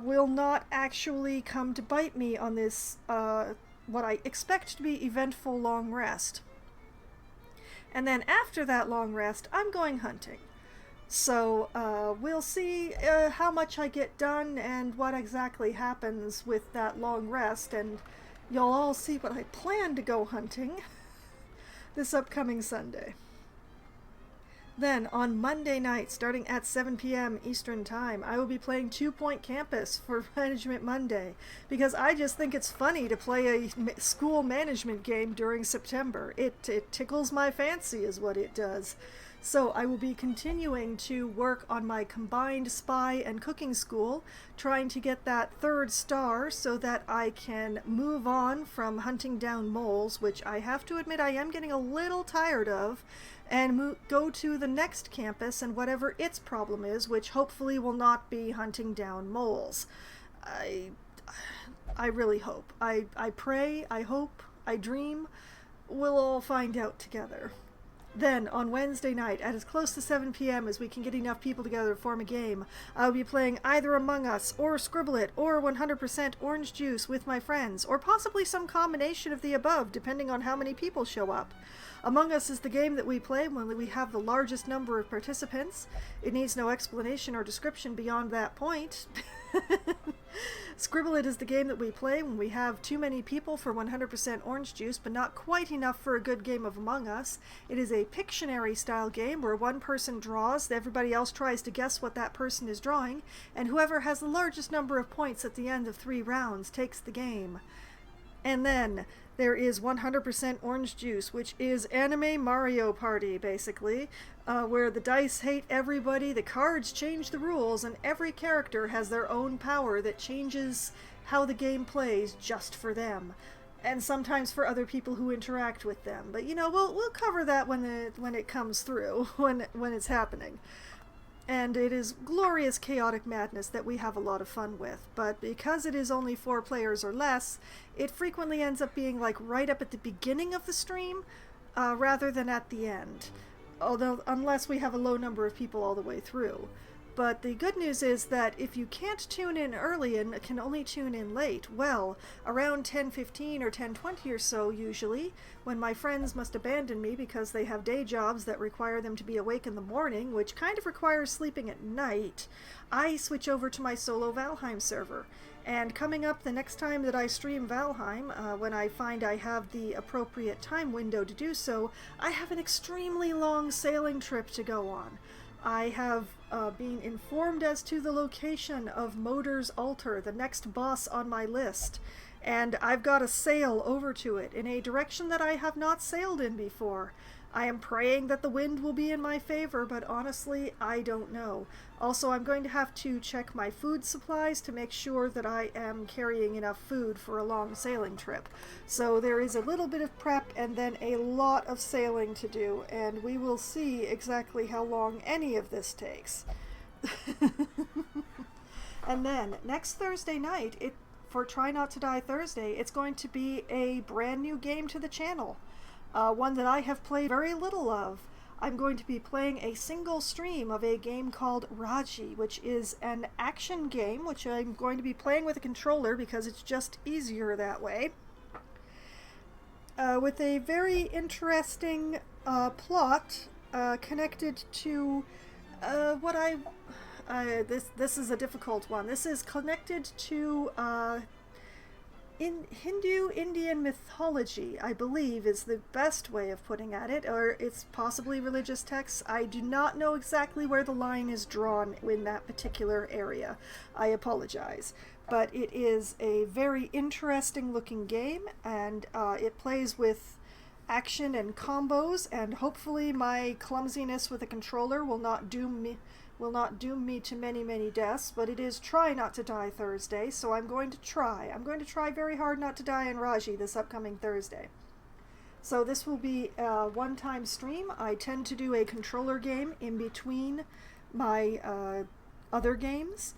will not actually come to bite me on this, what I expect to be eventful long rest. And then after that long rest, I'm going hunting. So we'll see how much I get done and what exactly happens with that long rest, and you'll all see what I plan to go hunting this upcoming Sunday. Then, on Monday night, starting at 7 p.m. Eastern Time, I will be playing 2 Point Campus for Management Monday, because I just think it's funny to play a school management game during September. It tickles my fancy is what it does. So I will be continuing to work on my combined spy and cooking school, trying to get that 3rd star so that I can move on from hunting down moles, which I have to admit I am getting a little tired of, and go to the next campus and whatever its problem is, which hopefully will not be hunting down moles. I really hope. I pray, I hope, I dream. We'll all find out together. Then, on Wednesday night, at as close to 7 p.m. as we can get enough people together to form a game, I'll be playing either Among Us, or Scribble It, or 100% Orange Juice with my friends, or possibly some combination of the above, depending on how many people show up. Among Us is the game that we play when we have the largest number of participants. It needs no explanation or description beyond that point. Scribble It is the game that we play when we have too many people for 100% orange juice, but not quite enough for a good game of Among Us. It is a Pictionary style game where one person draws, everybody else tries to guess what that person is drawing, and whoever has the largest number of points at the end of 3 rounds takes the game. And then there is 100% orange juice, which is anime Mario Party, basically, where the dice hate everybody, the cards change the rules, and every character has their own power that changes how the game plays just for them, and sometimes for other people who interact with them. But we'll cover that when it comes through, when it's happening. And it is glorious chaotic madness that we have a lot of fun with. But because it is only 4 players or less, it frequently ends up being like right up at the beginning of the stream, rather than at the end. Although, unless we have a low number of people all the way through. But the good news is that if you can't tune in early and can only tune in late, well, around 10:15 or 10:20 or so usually, when my friends must abandon me because they have day jobs that require them to be awake in the morning, which kind of requires sleeping at night, I switch over to my solo Valheim server. And coming up the next time that I stream Valheim, when I find I have the appropriate time window to do so, I have an extremely long sailing trip to go on. I have been informed as to the location of Moder's Altar, the next boss on my list, and I've got to sail over to it in a direction that I have not sailed in before. I am praying that the wind will be in my favor, but honestly, I don't know. Also, I'm going to have to check my food supplies to make sure that I am carrying enough food for a long sailing trip. So there is a little bit of prep and then a lot of sailing to do, and we will see exactly how long any of this takes. And then, next Thursday night, for Try Not to Die Thursday, it's going to be a brand new game to the channel. One that I have played very little of. I'm going to be playing a single stream of a game called Raji, which is an action game, which I'm going to be playing with a controller because it's just easier that way. With a very interesting plot connected to this is a difficult one. This is connected to in Hindu Indian mythology, I believe, is the best way of putting it, or it's possibly religious texts. I do not know exactly where the line is drawn in that particular area. I apologize. But it is a very interesting looking game, and it plays with action and combos, and hopefully my clumsiness with a controller will not doom me to many deaths, but it is Try Not to Die Thursday, so I'm going to try. I'm going to try very hard not to die in Raji this upcoming Thursday. So this will be a one-time stream. I tend to do a controller game in between my other games.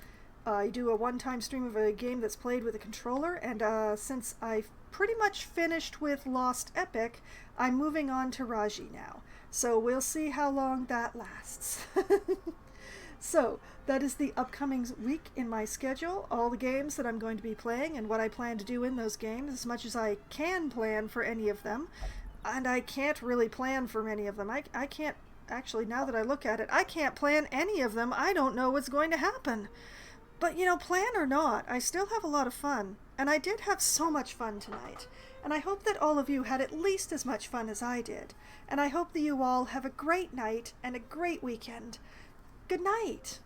I do a one-time stream of a game that's played with a controller, and since I've pretty much finished with Lost Epic, I'm moving on to Raji now. So we'll see how long that lasts. So, that is the upcoming week in my schedule, all the games that I'm going to be playing and what I plan to do in those games, as much as I can plan for any of them. And I can't really plan for many of them. I can't, actually, now that I look at it, I can't plan any of them. I don't know what's going to happen. But, plan or not, I still have a lot of fun. And I did have so much fun tonight. And I hope that all of you had at least as much fun as I did. And I hope that you all have a great night and a great weekend. Good night.